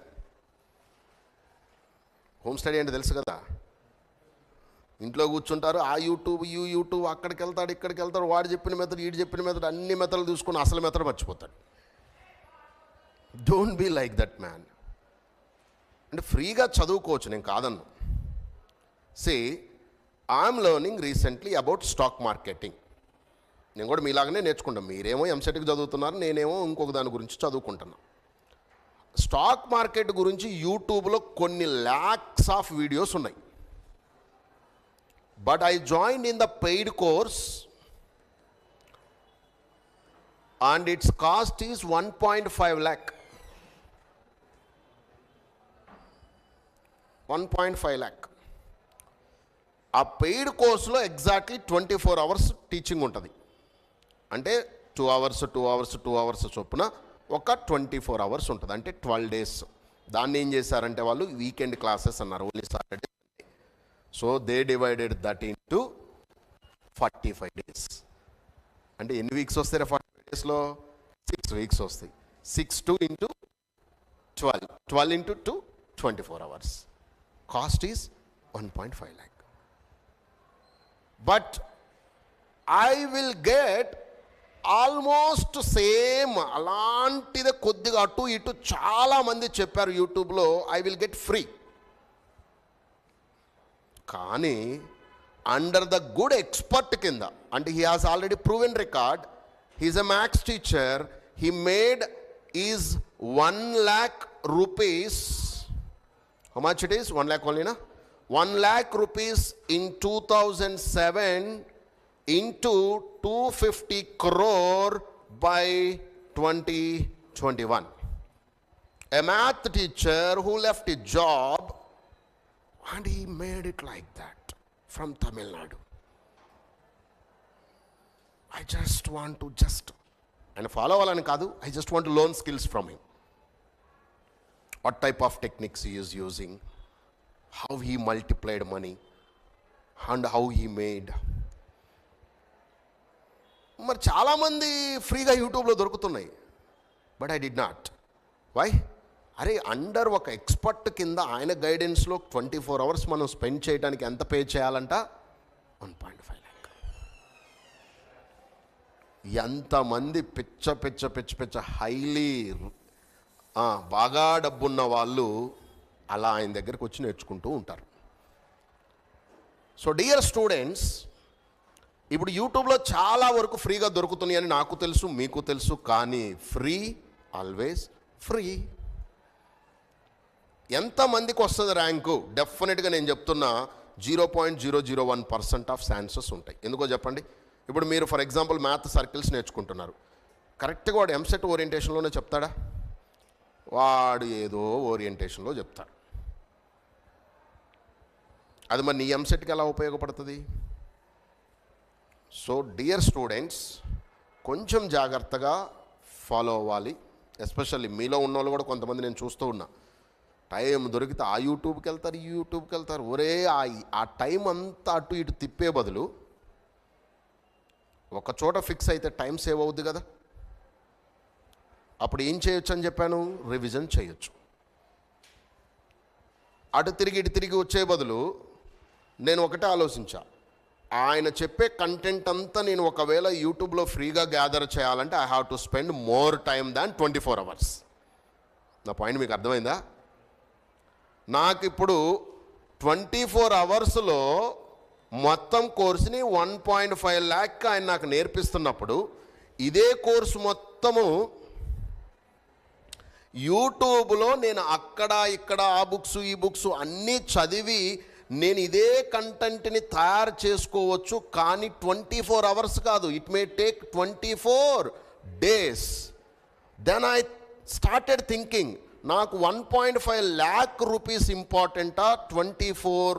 హోమ్ స్టడీ అంటే తెలుసు కదా, ఇంట్లో కూర్చుంటారు, ఆ యూట్యూబ్ ఈ యూట్యూబ్, అక్కడికి వెళ్తాడు ఇక్కడికి వెళ్తాడు, వాడు చెప్పిన మెథడ్ వీడు చెప్పిన మెథడ్ అన్ని మెథడ్లు చూసుకుని అసలు మెథడ్ మర్చిపోతాడు. Don't be like that man. అంటే ఫ్రీగా చదువుకోవచ్చు, నేను కాదన్ను. I'm learning recently about stock marketing. నేను కూడా మీలాగనే నేర్చుకుంటాను. మీరేమో ఎంసెట్కి చదువుతున్నారు, నేనేమో ఇంకొక దాని గురించి చదువుకుంటున్నా. స్టాక్ మార్కెట్ గురించి యూట్యూబ్లో కొన్ని lakhs ఆఫ్ వీడియోస్ ఉన్నాయి. But I joined in the paid course and it's cost is 1.5 lakh. 1.5 lakh. ఆ పెయిడ్ కోర్సులో ఎగ్జాక్ట్లీ 24 hours టీచింగ్ ఉంటుంది. అంటే 2 అవర్స్ 2 అవర్స్ 2 అవర్స్ చొప్పున ఒక 24 అవర్స్ ఉంటుంది, అంటే 12 డేస్. దాన్ని ఏం చేశారంటే వాళ్ళు వీకెండ్ క్లాసెస్ అన్నారు, only Saturday. So they divided that into 45 days. అంటే ఎన్ని వీక్స్ వస్తాయి 45 డేస్లో? 6 వీక్స్ వస్తాయి. 6 into 12, 12 into 2, 24 hours. Cost is 1.5 lakh. But I will get almost same, అలాంటిదే కొద్దిగా అటు ఇటు చాలామంది చెప్పారు యూట్యూబ్లో, ఐ విల్ గెట్ ఫ్రీ. కానీ అండర్ ద గుడ్ ఎక్స్పర్ట్ కింద, అంటే he has already proven record, he is a maths teacher, he made is 1 lakh rupees. How much it is? 1 lakh only, na? 1 lakh rupees in 2007 into 250 crore by 2021. A math teacher who left his job and he made it like that from Tamil Nadu. I just want to and follow alani kaadu, I just want to learn skills from him. What type of techniques he is using, how he multiplied money and how he made. మరి చాలామంది ఫ్రీగా యూట్యూబ్లో దొరుకుతున్నాయి, but I did not. Why? అరే under ఒక expert కింద ఆయన గైడెన్స్లో 24 hours మనం స్పెండ్ చేయడానికి ఎంత పే చేయాలంట? 1.5 lakh. ఎంతమంది పిచ్చ హైలీ బాగా డబ్బున్న వాళ్ళు అలా ఆయన దగ్గరికి వచ్చి నేర్చుకుంటూ ఉంటారు. సో డియర్ స్టూడెంట్స్, ఇప్పుడు యూట్యూబ్లో చాలా వరకు ఫ్రీగా దొరుకుతున్నాయని నాకు తెలుసు, మీకు తెలుసు. కానీ ఫ్రీ ఆల్వేస్ ఫ్రీ. ఎంతమందికి వస్తుంది ర్యాంకు? డెఫినెట్గా నేను చెప్తున్నా 0.001% ఆఫ్ ఛాన్సెస్ ఉంటాయి. ఎందుకో చెప్పండి. ఇప్పుడు మీరు ఫర్ ఎగ్జాంపుల్ మ్యాథ్ సర్కిల్స్ నేర్చుకుంటున్నారు, కరెక్ట్గా వాడు ఎంసెట్ ఓరియంటేషన్లోనే చెప్తాడా? వాడు ఏదో ఓరియంటేషన్లో చెప్తాడు. అది మరి నీ ఎంసెట్కి ఎలా ఉపయోగపడుతుంది? సో డియర్ స్టూడెంట్స్, కొంచెం జాగ్రత్తగా ఫాలో అవ్వాలి. ఎస్పెషల్లీ మీలో ఉన్న వాళ్ళు కూడా కొంతమంది నేను చూస్తూ ఉన్నా, టైం దొరికితే ఆ యూట్యూబ్కి వెళ్తారు, ఈ యూట్యూబ్కి వెళ్తారు. ఒరే ఆ టైం అంతా అటు ఇటు తిప్పే బదులు ఒక చోట ఫిక్స్ అయితే టైం సేవ్ అవుద్ది కదా. అప్పుడు ఏం చేయొచ్చు అని చెప్పాను? రివిజన్ చేయొచ్చు. అటు తిరిగి ఇటు తిరిగి వచ్చే బదులు నేను ఒకటే ఆలోచించా, ఆయన చెప్పే కంటెంట్ అంతా నేను ఒకవేళ యూట్యూబ్లో ఫ్రీగా గ్యాదర్ చేయాలంటే I have to spend more time than 24 hours. నా పాయింట్ మీకు అర్థమైందా? నాకు ఇప్పుడు 24 అవర్స్లో మొత్తం కోర్సుని 1.5 lakh ఆయన నాకు నేర్పిస్తున్నప్పుడు, ఇదే కోర్సు మొత్తము యూట్యూబ్లో నేను అక్కడ ఇక్కడ ఆ బుక్స్ ఈ బుక్స్ అన్నీ చదివి నేను ఇదే కంటెంట్ని తయారు చేసుకోవచ్చు. కానీ 24 అవర్స్ కాదు, it may take 24 days. Then I started thinking, నాకు 1.5 lakh rupees ఇంపార్టెంటా, 24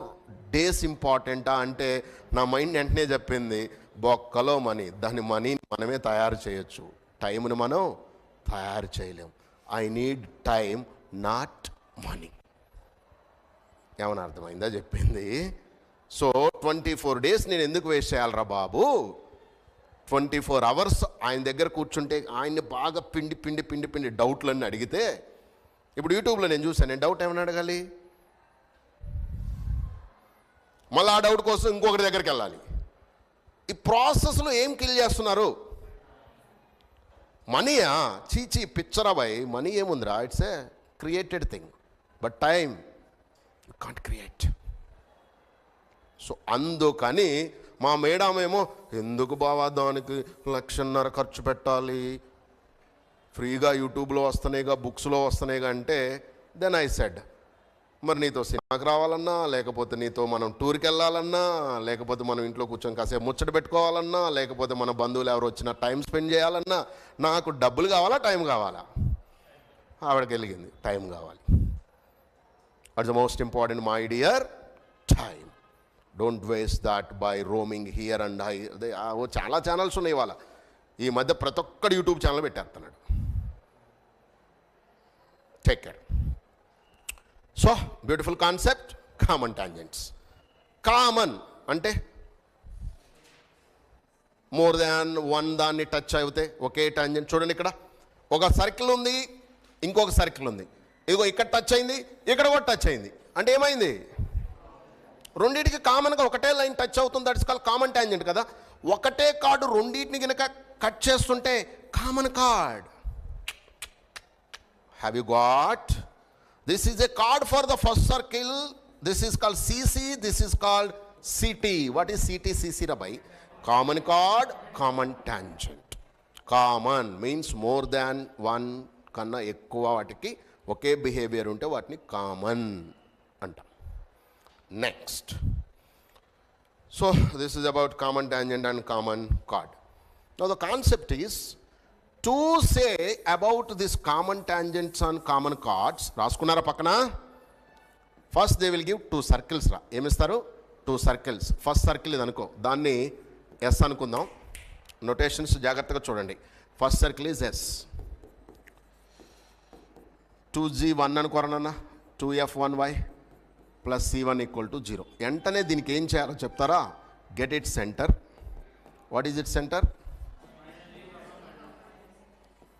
days ఇంపార్టెంటా అంటే నా మైండ్ వెంటనే చెప్పింది, బొక్కలో మనీ. దాని మనీని మనమే తయారు చేయొచ్చు, టైంని మనం తయారు చేయలేం. I need time, not money. ఏమైనా అర్థమైందా చెప్పింది? సో 24 days నేను ఎందుకు వేస్ట్ చేయాలరా బాబు? 24 hours ఆయన దగ్గర కూర్చుంటే ఆయన్ని బాగా పిండి డౌట్లన్నీ అడిగితే, ఇప్పుడు యూట్యూబ్లో నేను చూసాను, నేను డౌట్ ఏమైనా అడగాలి, మళ్ళీ ఆ డౌట్ కోసం ఇంకొకటి దగ్గరికి వెళ్ళాలి. ఈ ప్రాసెస్లో ఏం కిల్ చేస్తున్నారు? మనీయా? చీచీ పిచ్చరా బాయ్, మనీ ఏముందిరా, it's a created thing, but time you can't create. So అందుకని మా మేడం ఏమో, ఎందుకు బావా దానికి 1,50,000 ఖర్చు పెట్టాలి, ఫ్రీగా యూట్యూబ్లో వస్తున్నాయిగా, బుక్స్లో వస్తున్నాయిగా అంటే, దెన్ ఐ సెడ్, మరి నీతో సినిమాకి రావాలన్నా, లేకపోతే నీతో మనం టూర్కి వెళ్ళాలన్నా, లేకపోతే మనం ఇంట్లో కూర్చొని కాసేపు ముచ్చట పెట్టుకోవాలన్నా, లేకపోతే మన బంధువులు ఎవరు వచ్చినా టైం స్పెండ్ చేయాలన్నా, నాకు డబ్బులు కావాలా, టైం కావాలా? ఆవిడకి వెలిగింది, టైం కావాలి. It's the most important my dear, time. Don't waste that by roaming here and high. చాలా ఛానల్స్ ఉన్నాయి ఇవాళ, ఈ మధ్య ప్రతి ఒక్కడు యూట్యూబ్ ఛానల్ పెట్టేస్తున్నాడు. Take care. So beautiful concept, common tangents. Common అంటే మోర్ దాన్ వన్ దాన్ని టచ్ అవుతే ఒకే టాంజెంట్. చూడండి, ఇక్కడ ఒక సర్కిల్ ఉంది, ఇంకొక సర్కిల్ ఉంది. ఇదిగో ఇక్కడ టచ్ అయింది, ఇక్కడ కూడా టచ్ అయింది. అంటే ఏమైంది? రెండింటికి కామన్గా ఒకటే లైన్ టచ్ అవుతుంది. దట్స్ కాల్ కామన్ టాంజెంట్ కదా. ఒకటే కార్డు రెండింటిని కనుక కట్ చేస్తుంటే common chord. Have you got? This is a chord for the first circle. This is called CC, this is called CT. What is CT, CC రబై? Common chord, common tangent. Common means more than one కన్నా ఎక్కువ వాటికి ఒకే behaviour ఉంటే వాటిని common అంటాం. Next, so this is about common tangent and common chord. Now the concept is to say about this common tangents and common chords. రాసుకున్నారా పక్కన? First they will give 2 circles. ఏమిస్తారు? 2 సర్కిల్స్. ఫస్ట్ సర్కిల్ ఇది అనుకో, దాన్ని S అనుకుందాం. Notations జాగ్రత్తగా చూడండి. First circle is S. 2G1 అనుకోరనన్నా, 2F1Y plus C1 equal to 0. వెంటనే దీనికి ఏం చేయాలో చెప్తారా? Get it centre. What is it centre?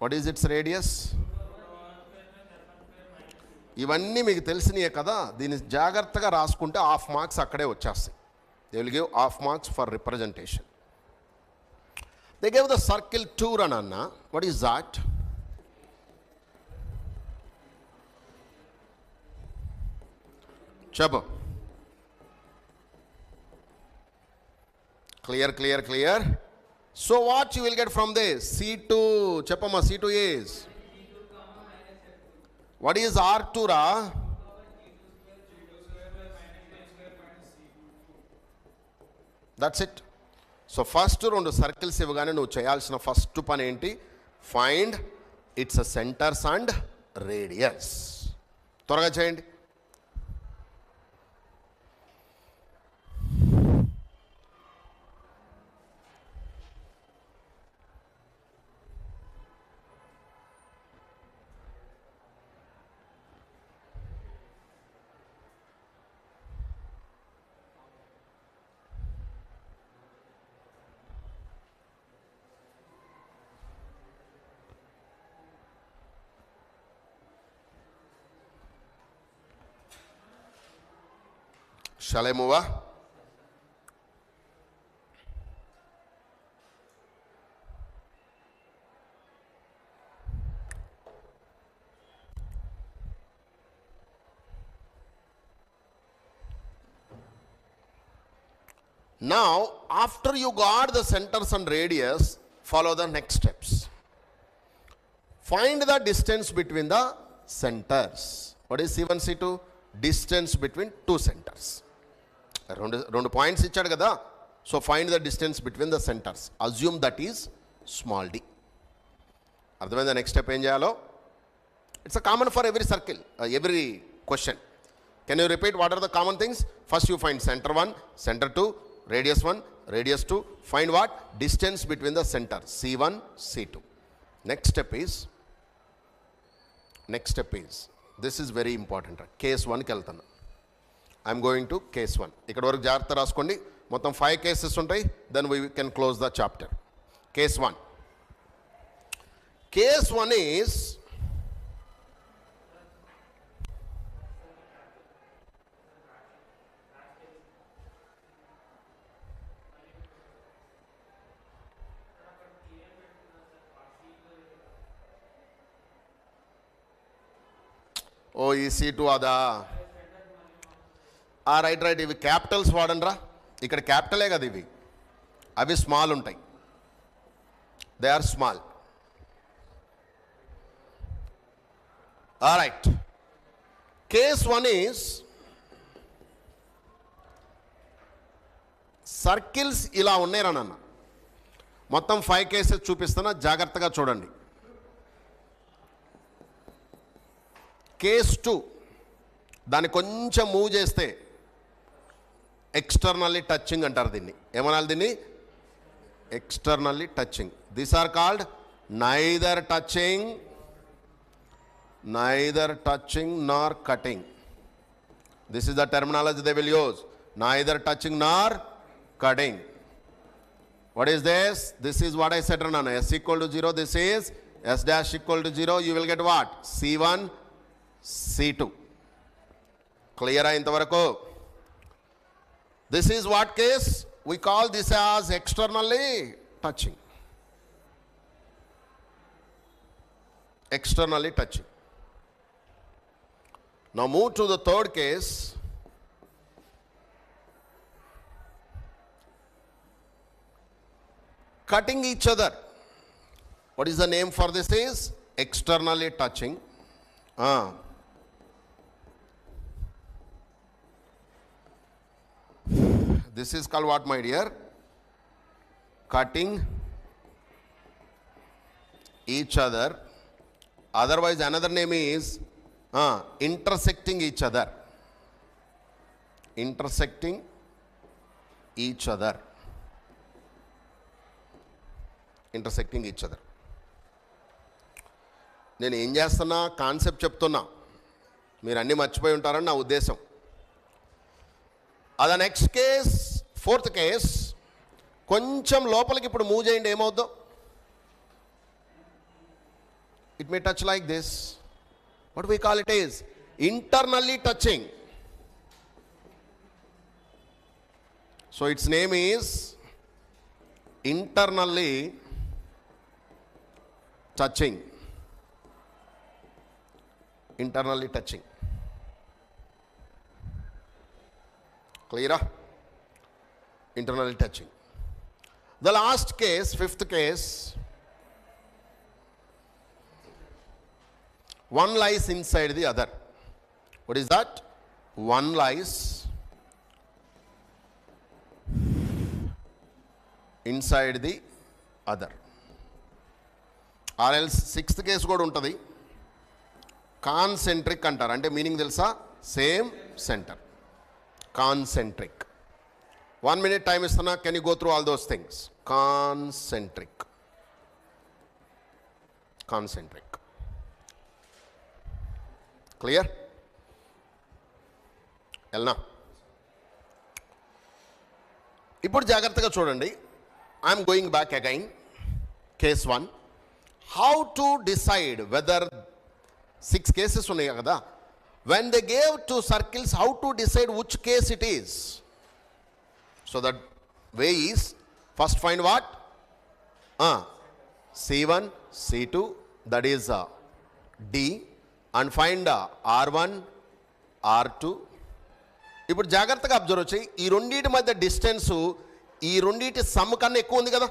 What is its radius? ఇవన్నీ మీకు తెలిసినయే కదా. దీన్ని జాగ్రత్తగా రాసుకుంటే హాఫ్ మార్క్స్ అక్కడే వచ్చేస్తాయి. They will give half marks for representation. They gave the circle 2 రన్ అన్న. What is that? చెప్పు. Clear clear clear. So what you will get from this? C2. చెప్పమ్మా, C2 is what is R2 రా? That's it. So first 2 circles ఇవ్వగానే నువ్వు చేయాల్సిన first పని ఏంటి? Find its centres and radius. త్వరగా చేయండి. Shall I move on? Now, after you got the centers and radius, follow the next steps. Find the distance between the centers. What is C1, C2? Distance between 2 centers. రెండు points ఇచ్చాడు కదా. So find the distance between the centres. Assume that is small d. అర్థమైందా? Next step ఏం చేయాలో? It's a common for every circle, every question. Can you repeat what are the common things? First you find centre 1, centre 2, radius 1, radius 2. Find what? Distance between the centre C1, C2. Next step is this is very important. Case 1కి వెళ్తాను. I'm going to case 1. ఇక్కడ వరకు జాగ్రత్త రాసుకోండి. మొత్తం 5 cases ఉంటాయి. Then we can close the chapter. Case 1. Case 1 is O ఈ C2 అదా? రైట్. ఇవి క్యాపిటల్స్ వాడండి రా. ఇక్కడ క్యాపిటలే కదా ఇవి. అవి స్మాల్ ఉంటాయి. They are small. Right. Case 1 is circles ఇలా ఉన్నాయి రా నాన్న. మొత్తం 5 కేసెస్ చూపిస్తున్నా, జాగ్రత్తగా చూడండి. కేస్ 2 దాన్ని కొంచెం మూవ్ చేస్తే ఎక్స్టర్నల్లీ టచింగ్ అంటారు దీన్ని. ఏమనాలి దీన్ని? externally touching. These are called neither touching nor cutting. This is the terminology they will use. Neither touching nor cutting. What is this? This is what I said, Ranana. S equal to 0. This is S dash equal to 0. You will get what? C1, C2. Clear intavaraku? This is what case? We call this as externally touching. Externally touching. Now move to the third case. Cutting each other. What is the name for this is? Externally touching. This is called what, my dear? Cutting each other. Otherwise another name is intersecting each other. Intersecting each other. Intersecting each other. నేను ఏం చేస్తున్నా concept చెప్తున్నా, మీరు అన్నీ మర్చిపోయి ఉంటారని నా ఉద్దేశం. అదే నెక్స్ట్ కేస్, ఫోర్త్ కేస్. కొంచెం లోపలికి ఇప్పుడు మూవ్ చేయండి, ఏమవుద్దో. It may touch like this. What we call it is internally touching. So its name is internally touching. Internally touching. Clear? Internally touching. The last case, fifth case. One lies inside the other. What is that? One lies inside the other. Or else sixth case కూడా ఉంటుంది. Concentric అంటారు. అంటే meaning తెలుసా? Same centre. Concentric. 1 minute time ఇస్తున్నా. Can you go through all those things? Concentric. Concentric. Clear? ఎల్నా? ఇప్పుడు జాగ్రత్తగా చూడండి. I'm going back again. Case 1. How to decide whether 6 cases ఉన్నాయి కదా. when they gave 2 circles, how to decide which case it is? So that way is, first find what? C1, C2, that is D, and find R1, R2. ఇప్పుడు జాగ్రత్తగా observe చేయి. ఈ రెండింటి మధ్య distance ఈ రెండింటి సమ్ కన్నా ఎక్కువ ఉంది కదా.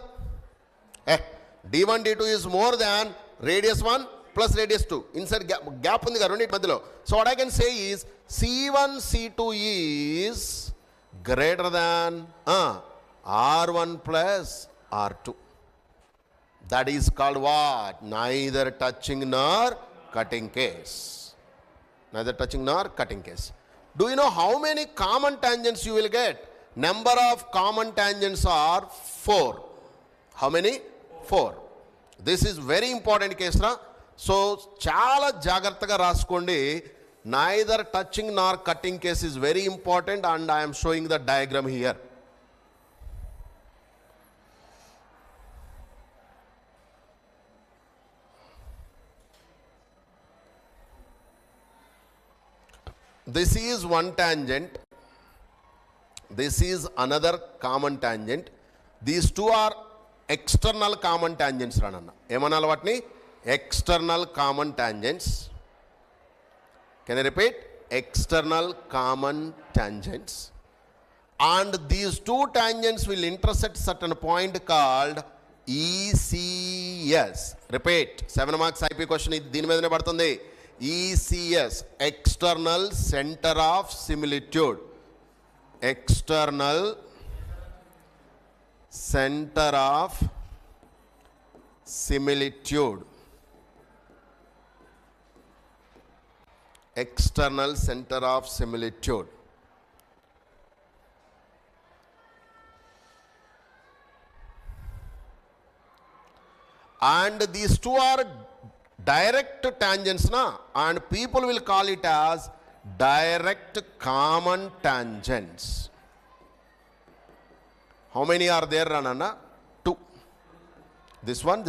D1, D2 is more than radius 1 plus radius 2. Inside gap ఉంది కదా రెండింటి మధ్యలో. So what I can say is C1, C2 is greater than R1 plus R2. That is called what? Neither touching nor cutting case. Neither touching nor cutting case. Do you know how many common tangents you will get? Number of common tangents are 4. How many? 4. This is very important case ra. So చాలా జాగ్రత్తగా రాసుకోండి. Neither touching nor cutting case is very important, and I am showing the diagram here. This is one tangent. This is another common tangent. These two are external common tangents rananna. Emanala vatni? External common tangents. Can I repeat? External common tangents. And these two tangents will intersect certain point called ECS. Repeat. 7 marks IP question దీని మీదనే పడుతుంది. ECS, external center of similitude. External center of similitude. External center of similitude. and these two are direct tangents na, and people will call it as direct common tangents. How many are there, Ranana? Two. This one,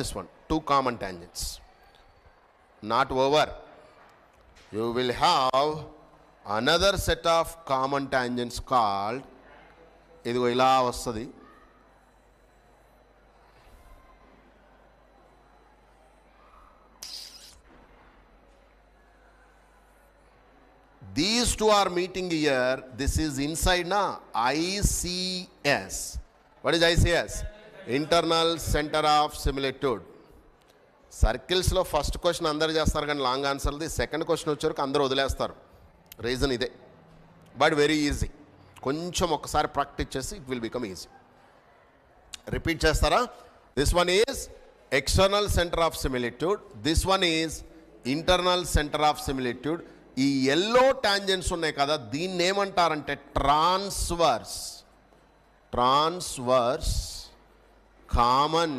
two common tangents. Not over. You will have another set of common tangents called, idigo ila vastadi. These two are meeting here. This is inside na ICS. What is ICS? Internal Center of Similitude. సర్కిల్స్లో first question అందరు చేస్తారు కానీ long ఆన్సర్ది, second question వచ్చేవరకు అందరూ వదిలేస్తారు. Reason ఇదే, but very easy. కొంచెం ఒకసారి ప్రాక్టీస్ చేసి it will become easy. Repeat చేస్తారా? This one is external centre of similitude, this one is internal centre of similitude. ఈ ఎల్లో టాంజెంట్స్ ఉన్నాయి కదా, దీన్ని ఏమంటారంటే ట్రాన్స్వర్స్ కామన్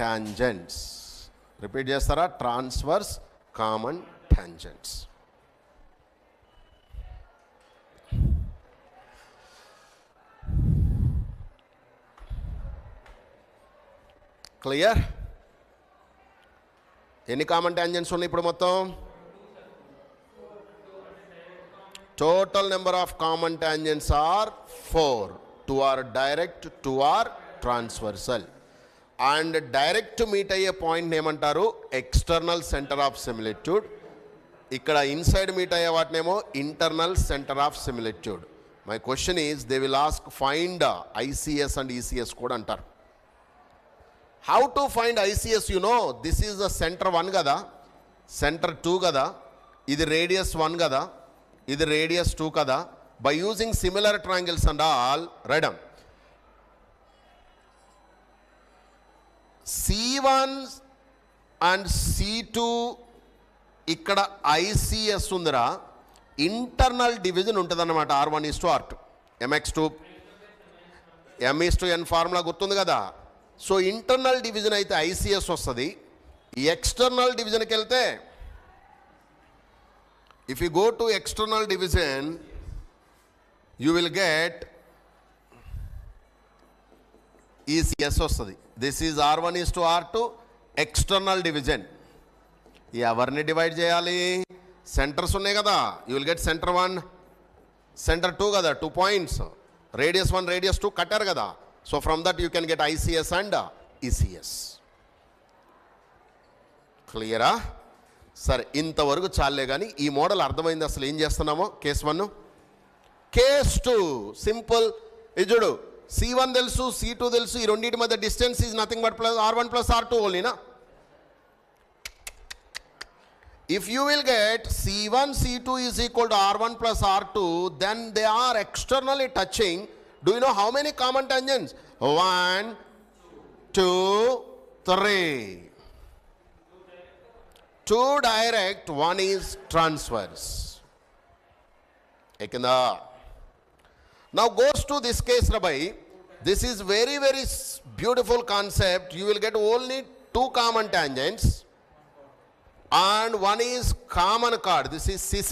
టాంజెంట్స్. రిపీట్ చేస్తారా? Transverse common tangents. క్లియర్? ఎన్ని కామన్ టాంజెంట్స్ ఉన్నాయి ఇప్పుడు మొత్తం? Total number of common tangents are 4. 2 are direct, 2 are transversal. And direct to meet అయ్యే పాయింట్ ఏమంటారు? External centre of similitude. ఇక్కడ ఇన్సైడ్ మీట్ అయ్యే వాటినేమో internal centre of similitude. My question is, they will ask find ICS and ECS కూడా అంటారు. How to find ICS? You know, this is the centre 1 కదా, centre 2 కదా, ఇది radius 1 కదా, ఇది రేడియస్ 2 కదా. By using similar triangles and all, రైడమ్ C1 and C2 ఇక్కడ ICS ఉందిరా, ఇంటర్నల్ డివిజన్ ఉంటుంది అన్నమాట. R1:R2, MX2 M:N ఫార్ములా గుర్తుంది కదా. సో ఇంటర్నల్ డివిజన్ అయితే ICS వస్తుంది. ఎక్స్టర్నల్ డివిజన్కి వెళ్తే, if you go to external division, you will get ECS వస్తుంది. This is R1:R2 external division. ఎవరిని డివైడ్ చేయాలి? సెంటర్స్ ఉన్నాయి కదా, you will get center 1, center 2 కదా, 2 points. Radius 1, radius 2 కట్టారు కదా. So from that you can get ICS and ECS. క్లియరా? సరే, ఇంతవరకు చాలే కానీ ఈ మోడల్ అర్థమైంది అసలు ఏం చేస్తున్నామో. కేస్ 1. Case 2 simple. ఇది చూడు, C1 తెలుసు, C2 తెలుసు, ఈ రెండింటి మధ్య distance is nothing but R1 + R2 ఓన్లీనా. If you will get C1 C2 is equal to R1 + R2, then they are externally touching. Do you know how many common tangents? 1 2 3. 2 direct, 1 is transverse. Ekanda. Now goes to this case, Rabbi. This is very beautiful concept. You will get only 2 common tangents and 1 is common chord. This is CC.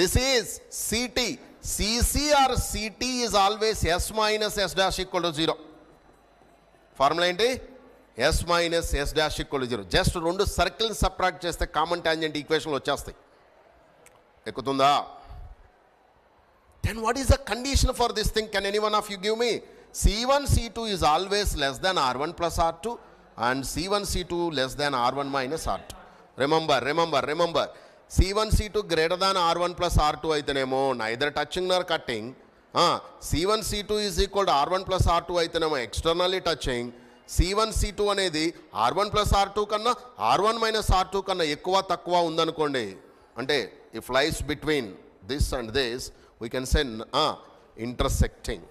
This is CT. CC or CT is always S minus S dash equal to 0. Formula ఏంటి? S minus S dash equal to 0. Just 2 సర్కిల్ని subtract చేస్తే common tangent ఈక్వేషన్లు వచ్చేస్తాయి. ఎక్కుతుందా? Then what is the condition for this thing? Can any one of you give me? C1 C2 is always less than R1 + R2 and C1 C2 less than R1 minus R2. Remember, C1 C2 greater than R1 + R2 అయితేనేమో neither touching nor cutting. C1 C2 is equal to R1 + R2 అయితేనేమో externally touching. C1 C2 అనేది R1 + R2 కన్నా R1 minus R2 కన్నా ఎక్కువ తక్కువ ఉందనుకోండి, అంటే if lies between this and this, we can say intersecting.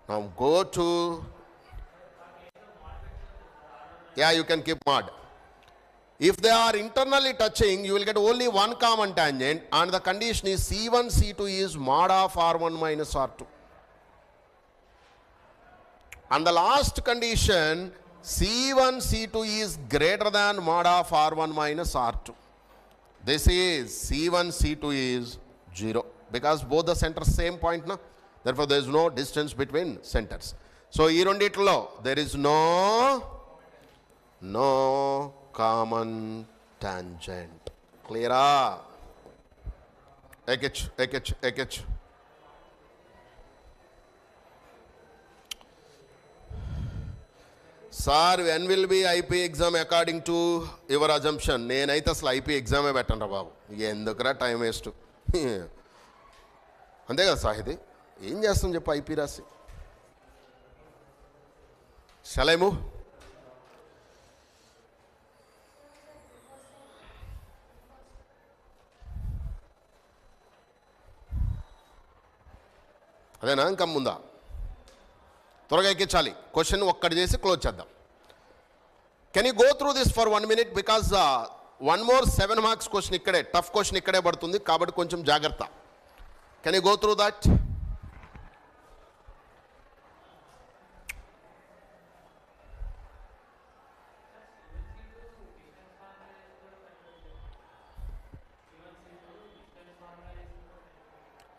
Now go to, you can keep mod. If they are internally touching, you will get only 1 common tangent, and the condition is C1 C2 is mod of R1 minus R2. And the last condition, C1 C2 is greater than mod of R1 minus R2. This is C1 C2 is 0 because both the centers same point na. Therefore there is no distance between centers. So ee renditlo there is no common tangent. Clear ah? Ekh. Sir when will be IP exam according to your assumption. నేనైతే అసలు IP ఎగ్జామే పెట్టండి బాబు, ఎందుకురా time waste. అంతే కదా సాహిది, ఏం చేస్తాం చెప్పు IP రాసి. శలేము అదేనా ఇంకా ముందా? త్వరగా ఎక్కించాలి. క్వశ్చన్ ఒక్కటి చేసి క్లోజ్ చేద్దాం. Can you go through this for 1 minute because 1 more 7 marks question ఇక్కడే, టఫ్ క్వశ్చన్ ఇక్కడే పడుతుంది కాబట్టి కొంచెం జాగ్రత్త. Can you go through that?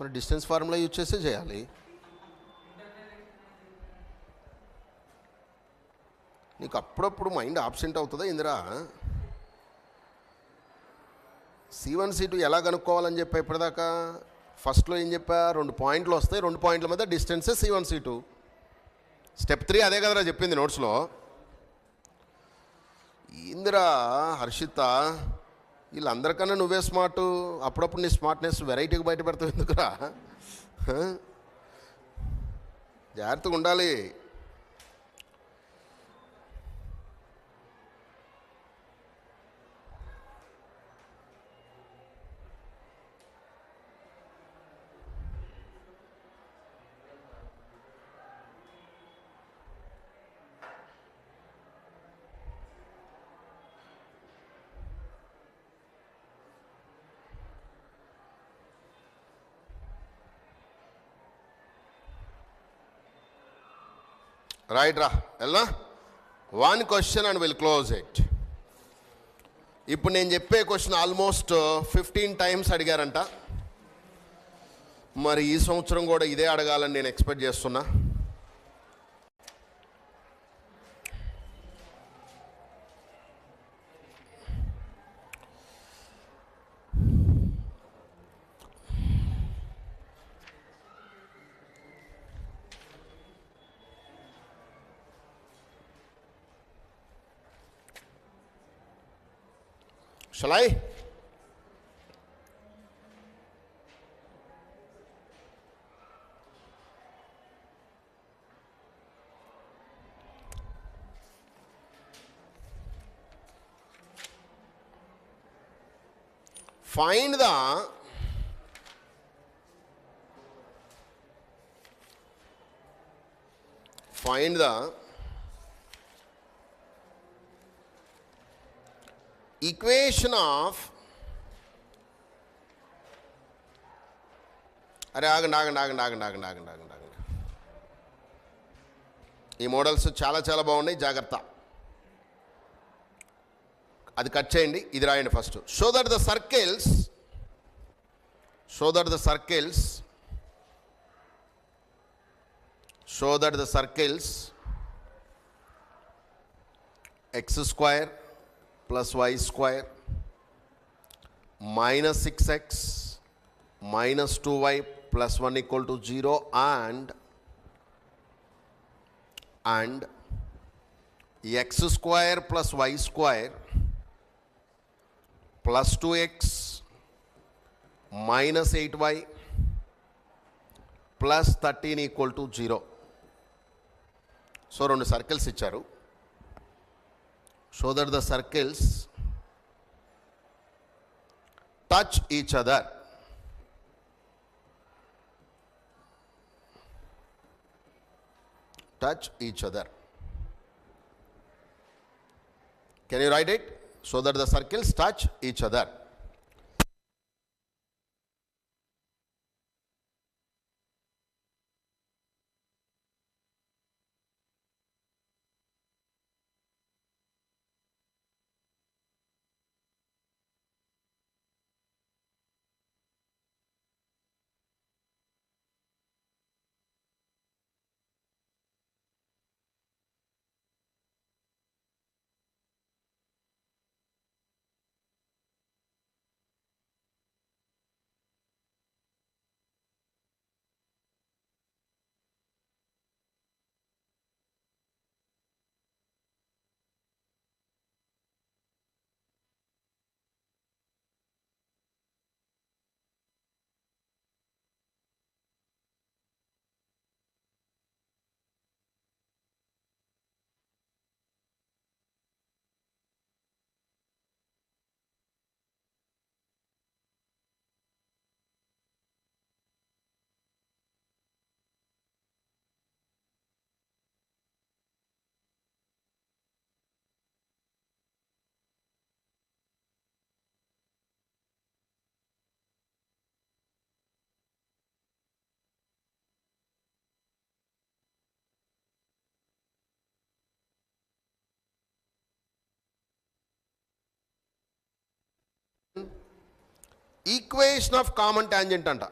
మరి డిస్టెన్స్ ఫార్ములా యూజ్ చేసే చేయాలి. నీకు అప్పుడప్పుడు మైండ్ ఆబ్సెంట్ అవుతుందా ఇందిరా? C1 C2 ఎలా కనుక్కోవాలని చెప్పా ఇప్పటిదాకా? ఫస్ట్లో ఏం చెప్పా? 2 పాయింట్లు వస్తాయి, 2 పాయింట్ల మధ్య డిస్టెన్సే C1 C2. స్టెప్ 3 అదే కదరా చెప్పింది నోట్స్లో. ఇందిరా హర్షిత వీళ్ళందరికన్నా నువ్వే స్మార్ట్. అప్పుడప్పుడు నీ స్మార్ట్నెస్ వెరైటీగా బయట పెడతావు ఎందుకురా? జాగ్రత్తగా ఉండాలి. రైట్ రా ఎలా 1 question and will close it. ఇప్పుడు నేను చెప్పే క్వశ్చన్ ఆల్మోస్ట్ 15 times అడిగారంట. మరి ఈ సంవత్సరం కూడా ఇదే అడగాలని నేను ఎక్స్పెక్ట్ చేస్తున్నా. Shall I? Find the equation of అరే ఆగండి. ఈ మోడల్స్ చాలా బాగున్నాయి, జాగ్రత్త. అది కట్ చేయండి, ఇది రాయండి first. Show that the circles x square plus y square minus 6x minus 2y plus 1 equal to 0 and x square plus y square plus 2x minus 8y plus 13 equal to 0. So 2 circles ఇచ్చారు. So that the circles touch each other. Can you write it? So that the circles touch each other. Equation of common tangent అంట.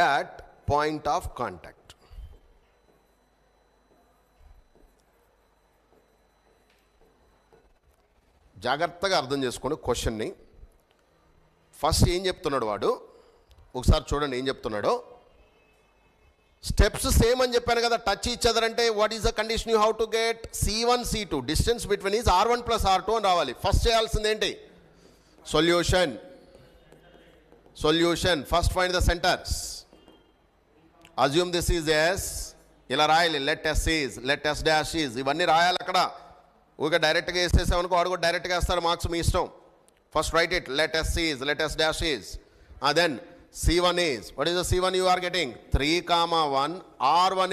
At point of contact. జాగ్రత్తగా అర్థం చేసుకోండి క్వశ్చన్ని. First ఏం చెప్తున్నాడు వాడు, ఒకసారి చూడండి ఏం చెప్తున్నాడో. స్టెప్స్ సేమ్ అని చెప్పాను కదా, టచ్ ఈచ్ అదర్ అంటే what is the condition you how to get C1 C2 distance between is R1 plus R2 అని రావాలి. ఫస్ట్ చేయాల్సింది ఏంటి, solution. First find the centres. Assume this is S, ఇలా రాయాలి. Let S is, let S dash is, ఇవన్నీ రాయాలి అక్కడ. ఊరికే డైరెక్ట్గా వేసేసామనుకో వాడు కూడా డైరెక్ట్గా వేస్తారు, మార్క్స్ మీ ఇష్టం. First write it, let S is, let S dash is. Then C1 is, what is the C1 you are getting? 3, 1, R1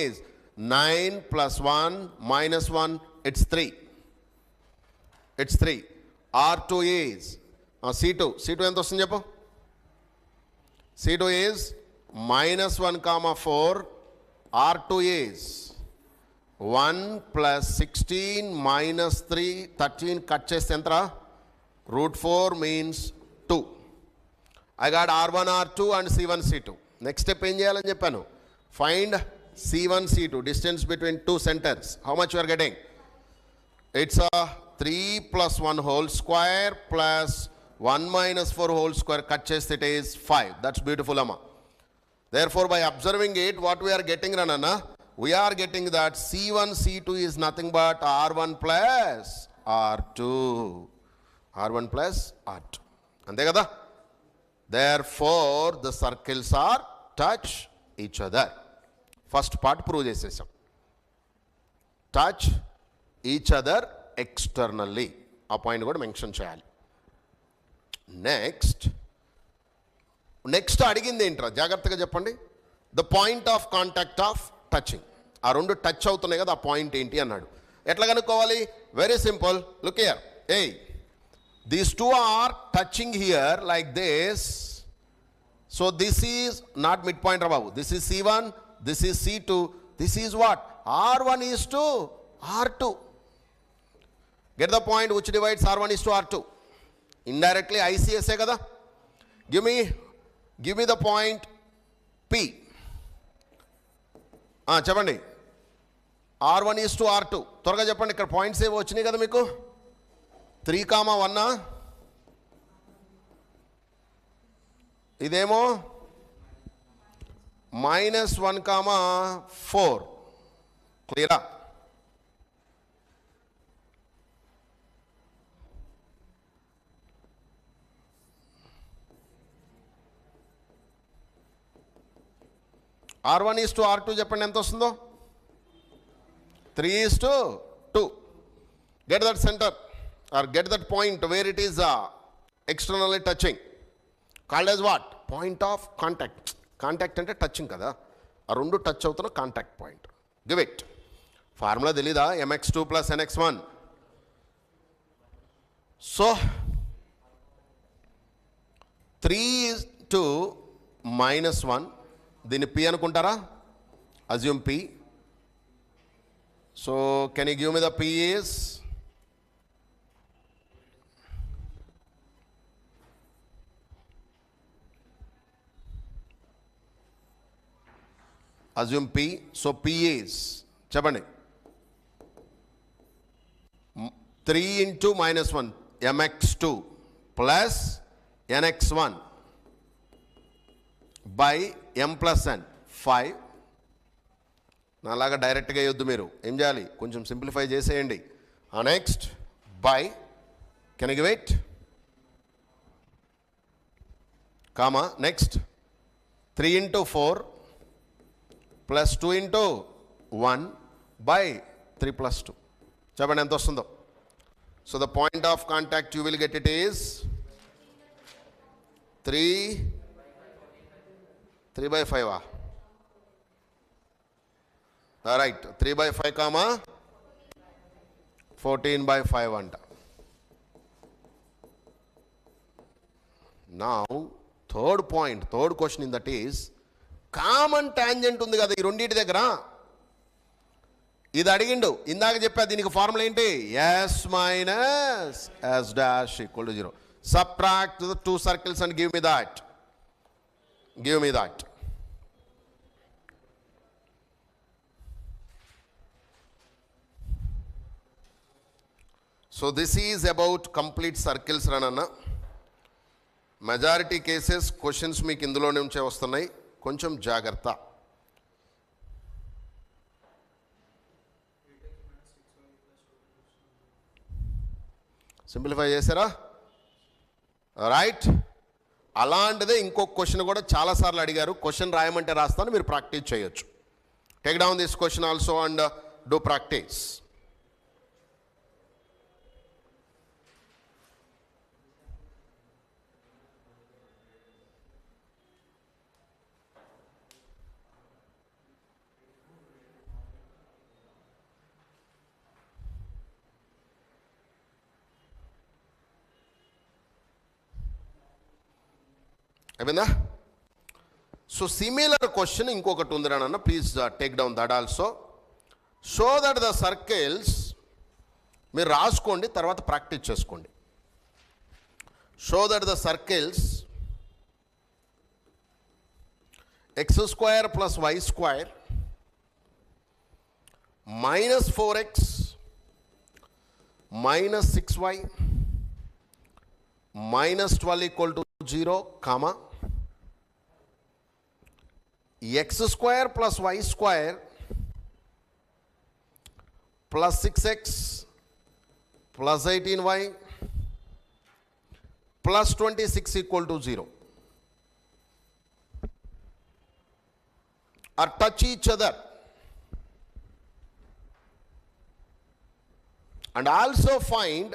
is 9 plus 1 minus 1, it's 3. R2 is, C2 ఎంత వస్తుంది చెప్పు. C2 is minus 1, 4, R2 is 1 plus 16 minus 3, 13 cut చేస్తే ఎంతరా, √4 means 2. I got R1 R2 and C1 C2. Next step ఏం చేయాలని చెప్పాను, find C1 C2 distance between two centers. How much you are getting, it's 3 plus 1 whole square plus 1 minus 4 whole square. Cut చేస్తే it is 5. That's beautiful amma. Therefore by observing it, what we are getting ranana, we are getting that C1 C2 is nothing but R1 plus R2. అంతే కదా. Therefore the circles are touch each other. First part prove చేసేసాం. Touch each other externally, ఆ point కూడా mention చేయాలి. Next అడిగింది ఏంట్రా, జాగ్రత్తగా చెప్పండి. The point of contact of touching. ఆ రెండు టచ్ అవుతున్నాయి కదా, ఆ పాయింట్ ఏంటి అన్నాడు. ఎట్లా కనుక్కోవాలి, very simple. Look here, these two are touching here like this. So this is not midpoint rababu. This is C1, this is C2. This is what, R1 is to R2. Get the point, which divides R1 is to R2. Indirectly ICS kada. Give me the point P. చెప్పండి, R1 is to R2. త్వరగా చెప్పండి, ఇక్కడ points ఏవో వచ్చినాయి కదా మీకు. 3, 1, ఇదేమో -1, 4. క్లియరా? R1 is to R2 చెప్పండి ఎంత వస్తుందో. 3 is to 2. Get that center or get that point where it is externally touching, called as what, point of contact. Contact అంటే టచింగ్ కదా, ఆ రెండు టచ్ అవుతున్న contact point. Give it. Formula తెలీదా, mx2 plus nx1. So 3 to -1, దీన్ని P అనుకుంటారా, assume P. So can you give me the P is, assume P. So P is, చెప్పండి, 3 into -1, mx2 plus nx1 by m plus n, 5. నాలాగా డైరెక్ట్గా వేయొద్దు, మీరు ఏం చేయాలి, కొంచెం సింప్లిఫై చేసేయండి. Next by, can you give it, comma, next 3 into 4 plus 2 into 1 by 3 plus 2. చెప్పండి ఎంత వస్తుందో. So the point of contact you will get it is 3/5. Right, 3/5, 14/5 అంట. Now third question in that is common tangent ఉంది కదా ఈ రెండింటి దగ్గర, ఇది అడిగిండు. ఇందాక చెప్పా దీనికి ఫార్ములా ఏంటి? S minus S dash equal to 0. Subtract the 2 circles and give me that. So this is about complete circles ranana. Majority cases questions మీకు ఇందులో నుంచే వస్తున్నాయి, కొంచెం జాగ్రత్త. సింప్లిఫై చేశారా? రైట్. అలాంటిదే ఇంకొక క్వశ్చన్ కూడా చాలాసార్లు అడిగారు. క్వశ్చన్ రాయమంటే రాస్తాను, మీరు ప్రాక్టీస్ చేయొచ్చు. Take down this question also and do practice. అయిపోయిందా? సో సిమిలర్ క్వశ్చన్ ఇంకొకటి ఉంది రానన్న, please take down that also. Show that the circles, మీరు రాసుకోండి తర్వాత ప్రాక్టీస్ చేసుకోండి. Show that the circles x² + y² - 4x - 6y - 12 = 0, comma x² + y² + 6x + 18y + 26 = 0 or touch each other, and also find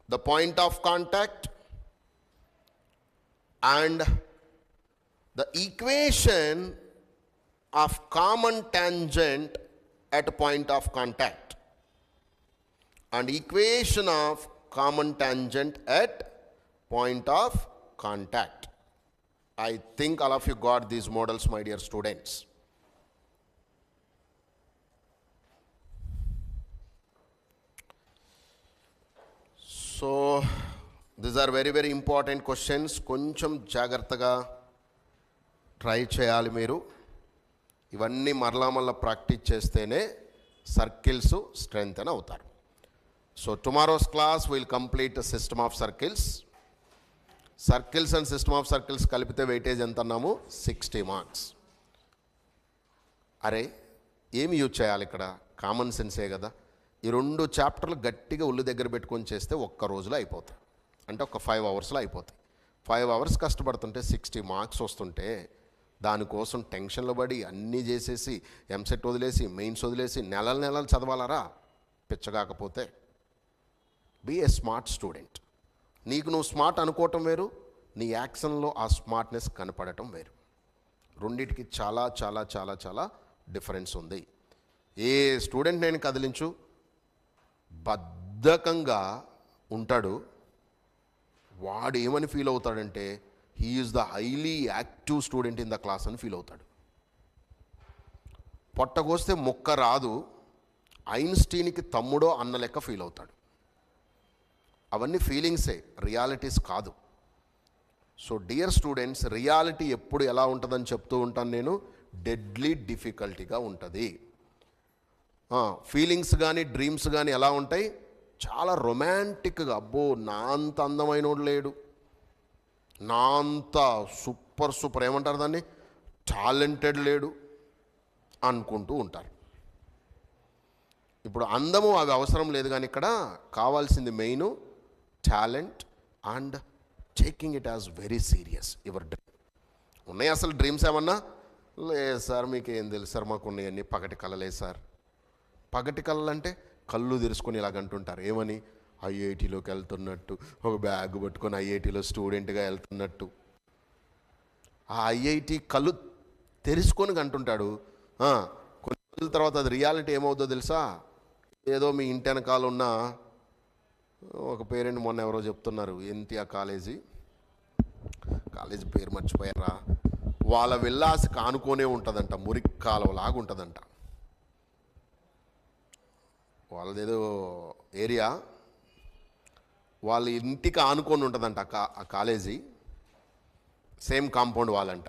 the point of contact and the equation of common tangent at point of contact, and equation of common tangent at point of contact. I think all of you got these models, my dear students. So these are very very important questions. కొంచెం జాగ్రత్తగా try చేయాలి మీరు. ఇవన్నీ మరలా practice చేస్తేనే circles strengthen అవుతారు. So tomorrow's class will complete system of circles. Circles and system of circles కలిపితే weightage ఎంత అన్నాము? 60 మార్క్స్. అరే ఏమి యూజ్ చేయాలి ఇక్కడ? కామన్ సెన్సే కదా. ఈ 2 చాప్టర్లు గట్టిగా ఒళ్ళు దగ్గర పెట్టుకొని చేస్తే ఒక్క రోజులో అయిపోతాయి, అంటే ఒక 5 అవర్స్లో అయిపోతాయి. 5 అవర్స్ కష్టపడుతుంటే 60 మార్క్స్ వస్తుంటే దానికోసం టెన్షన్లు పడి అన్నీ చేసేసి ఎంసెట్ వదిలేసి మెయిన్స్ వదిలేసి నెలలు చదవాలరా? పిచ్చగాకపోతే. Be a smart student. నీకు నువ్వు స్మార్ట్ అనుకోవటం వేరు, నీ యాక్షన్లో ఆ స్మార్ట్నెస్ కనపడటం వేరు. రెండింటికి చాలా చాలా చాలా చాలా డిఫరెన్స్ ఉంది. ఏ స్టూడెంట్ నేను కదిలించు బద్ధకంగా ఉంటాడు, వాడు ఏమని ఫీల్ అవుతాడంటే he is the highly active student in the class అని ఫీల్ అవుతాడు. పొట్టగోస్తే మొక్క రాదు, ఐన్స్టీన్కి తమ్ముడో అన్న లెక్క ఫీల్ అవుతాడు. అవన్నీ ఫీలింగ్సే, రియాలిటీస్ కాదు. సో డియర్ స్టూడెంట్స్, రియాలిటీ ఎప్పుడు ఎలా ఉంటుందని చెప్తూ ఉంటాను నేను, డెడ్లీ డిఫికల్టీగా ఉంటుంది. ఫీలింగ్స్ కానీ డ్రీమ్స్ కానీ ఎలా ఉంటాయి? చాలా రొమాంటిక్గా, అబ్బో నా అంత అందమైనోడు లేడు, నా అంత సూపర్ ఏమంటారు దాన్ని, టాలెంటెడ్ లేడు అనుకుంటూ ఉంటారు. ఇప్పుడు అందము అవి అవసరం లేదు, కానీ ఇక్కడ కావాల్సింది main talent and taking it as very serious your dream. ఉన్నాయి అసలు డ్రీమ్స్ ఏమన్నా? లేదు సార్, మీకేం తెలుసు సార్, మాకు ఉన్నాయన్నీ పగటి కళలే సార్. పగటి కళలు అంటే కళ్ళు తెరుచుకొని ఇలాగంటుంటారు. ఏమని? ఐఐటీలోకి వెళ్తున్నట్టు, ఒక బ్యాగ్ పట్టుకొని ఐఐటీలో స్టూడెంట్గా వెళ్తున్నట్టు. ఆ ఐఐటి కళ్ళు తెరుచుకొని అంటుంటాడు. కొన్ని రోజుల తర్వాత అది రియాలిటీ ఏమవుతుందో తెలుసా? ఏదో మీ ఇంటి వెనకాల ఉన్న ఒక పేరెంట్ మొన్న ఎవరో చెప్తున్నారు, ఎన్టీఆర్ కాలేజీ కాలేజీ పేరు మర్చిపోయారా, వాళ్ళ విల్లాసి కానుకొనే ఉంటుందంట, మురికి కాలువలాగా ఉంటుందంట. వాళ్ళదేదో ఏరియా వాళ్ళ ఇంటికి ఆనుకొని ఉంటుందంట ఆ కాలేజీ. సేమ్ కాంపౌండ్ వాళ్ళంట.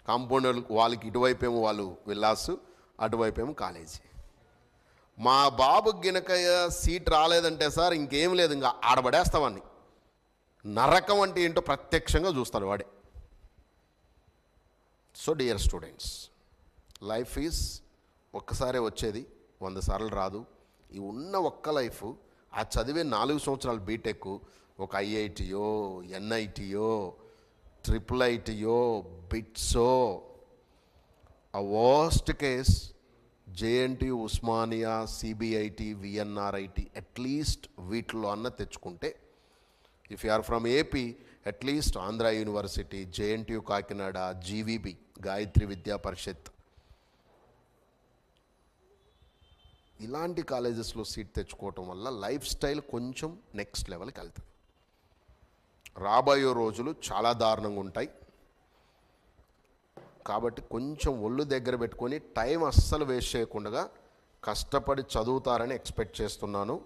కాంపౌండ్ వాళ్ళకి ఇటువైపు ఏమో వాళ్ళు విల్లాసు, అటువైపు ఏమో కాలేజీ. మా బాబుకి గినక సీట్ రాలేదంటే సార్ ఇంకేం లేదు, ఇంకా ఆడబడేస్తామని. నరకం అంటే ఏంటో ప్రత్యక్షంగా చూస్తాడు వాడే. So dear students, life is ఒక్కసారే వచ్చేది, 100 సార్లు రాదు. ఈ ఉన్న ఒక్క లైఫ్, ఆ చదివే 4 సంవత్సరాలు బీటెక్, ఒక ఐఐటియో, ఎన్ఐటియో, IIITయో, బిట్సో, ఆ worst case JNTU, Osmania, CBIT, VNRIT, at least వీటిలో అన్న తెచ్చుకుంటే, if you are from AP, at least Andhra university, JNTU Kakinada, GVB, Gayatri Vidya Parishad, ఇలాంటి కాలేజెస్లో సీట్ తెచ్చుకోవటం వల్ల లైఫ్ స్టైల్ కొంచెం నెక్స్ట్ లెవెల్కి వెళ్తుంది. రాబోయే రోజులు చాలా దారుణంగా ఉంటాయి. కాబట్టి కొంచెం ఒళ్ళు దగ్గర పెట్టుకొని టైం అస్సలు వేస్ట్ చేయకుండా కష్టపడి చదువుతారని ఎక్స్పెక్ట్ చేస్తున్నాను.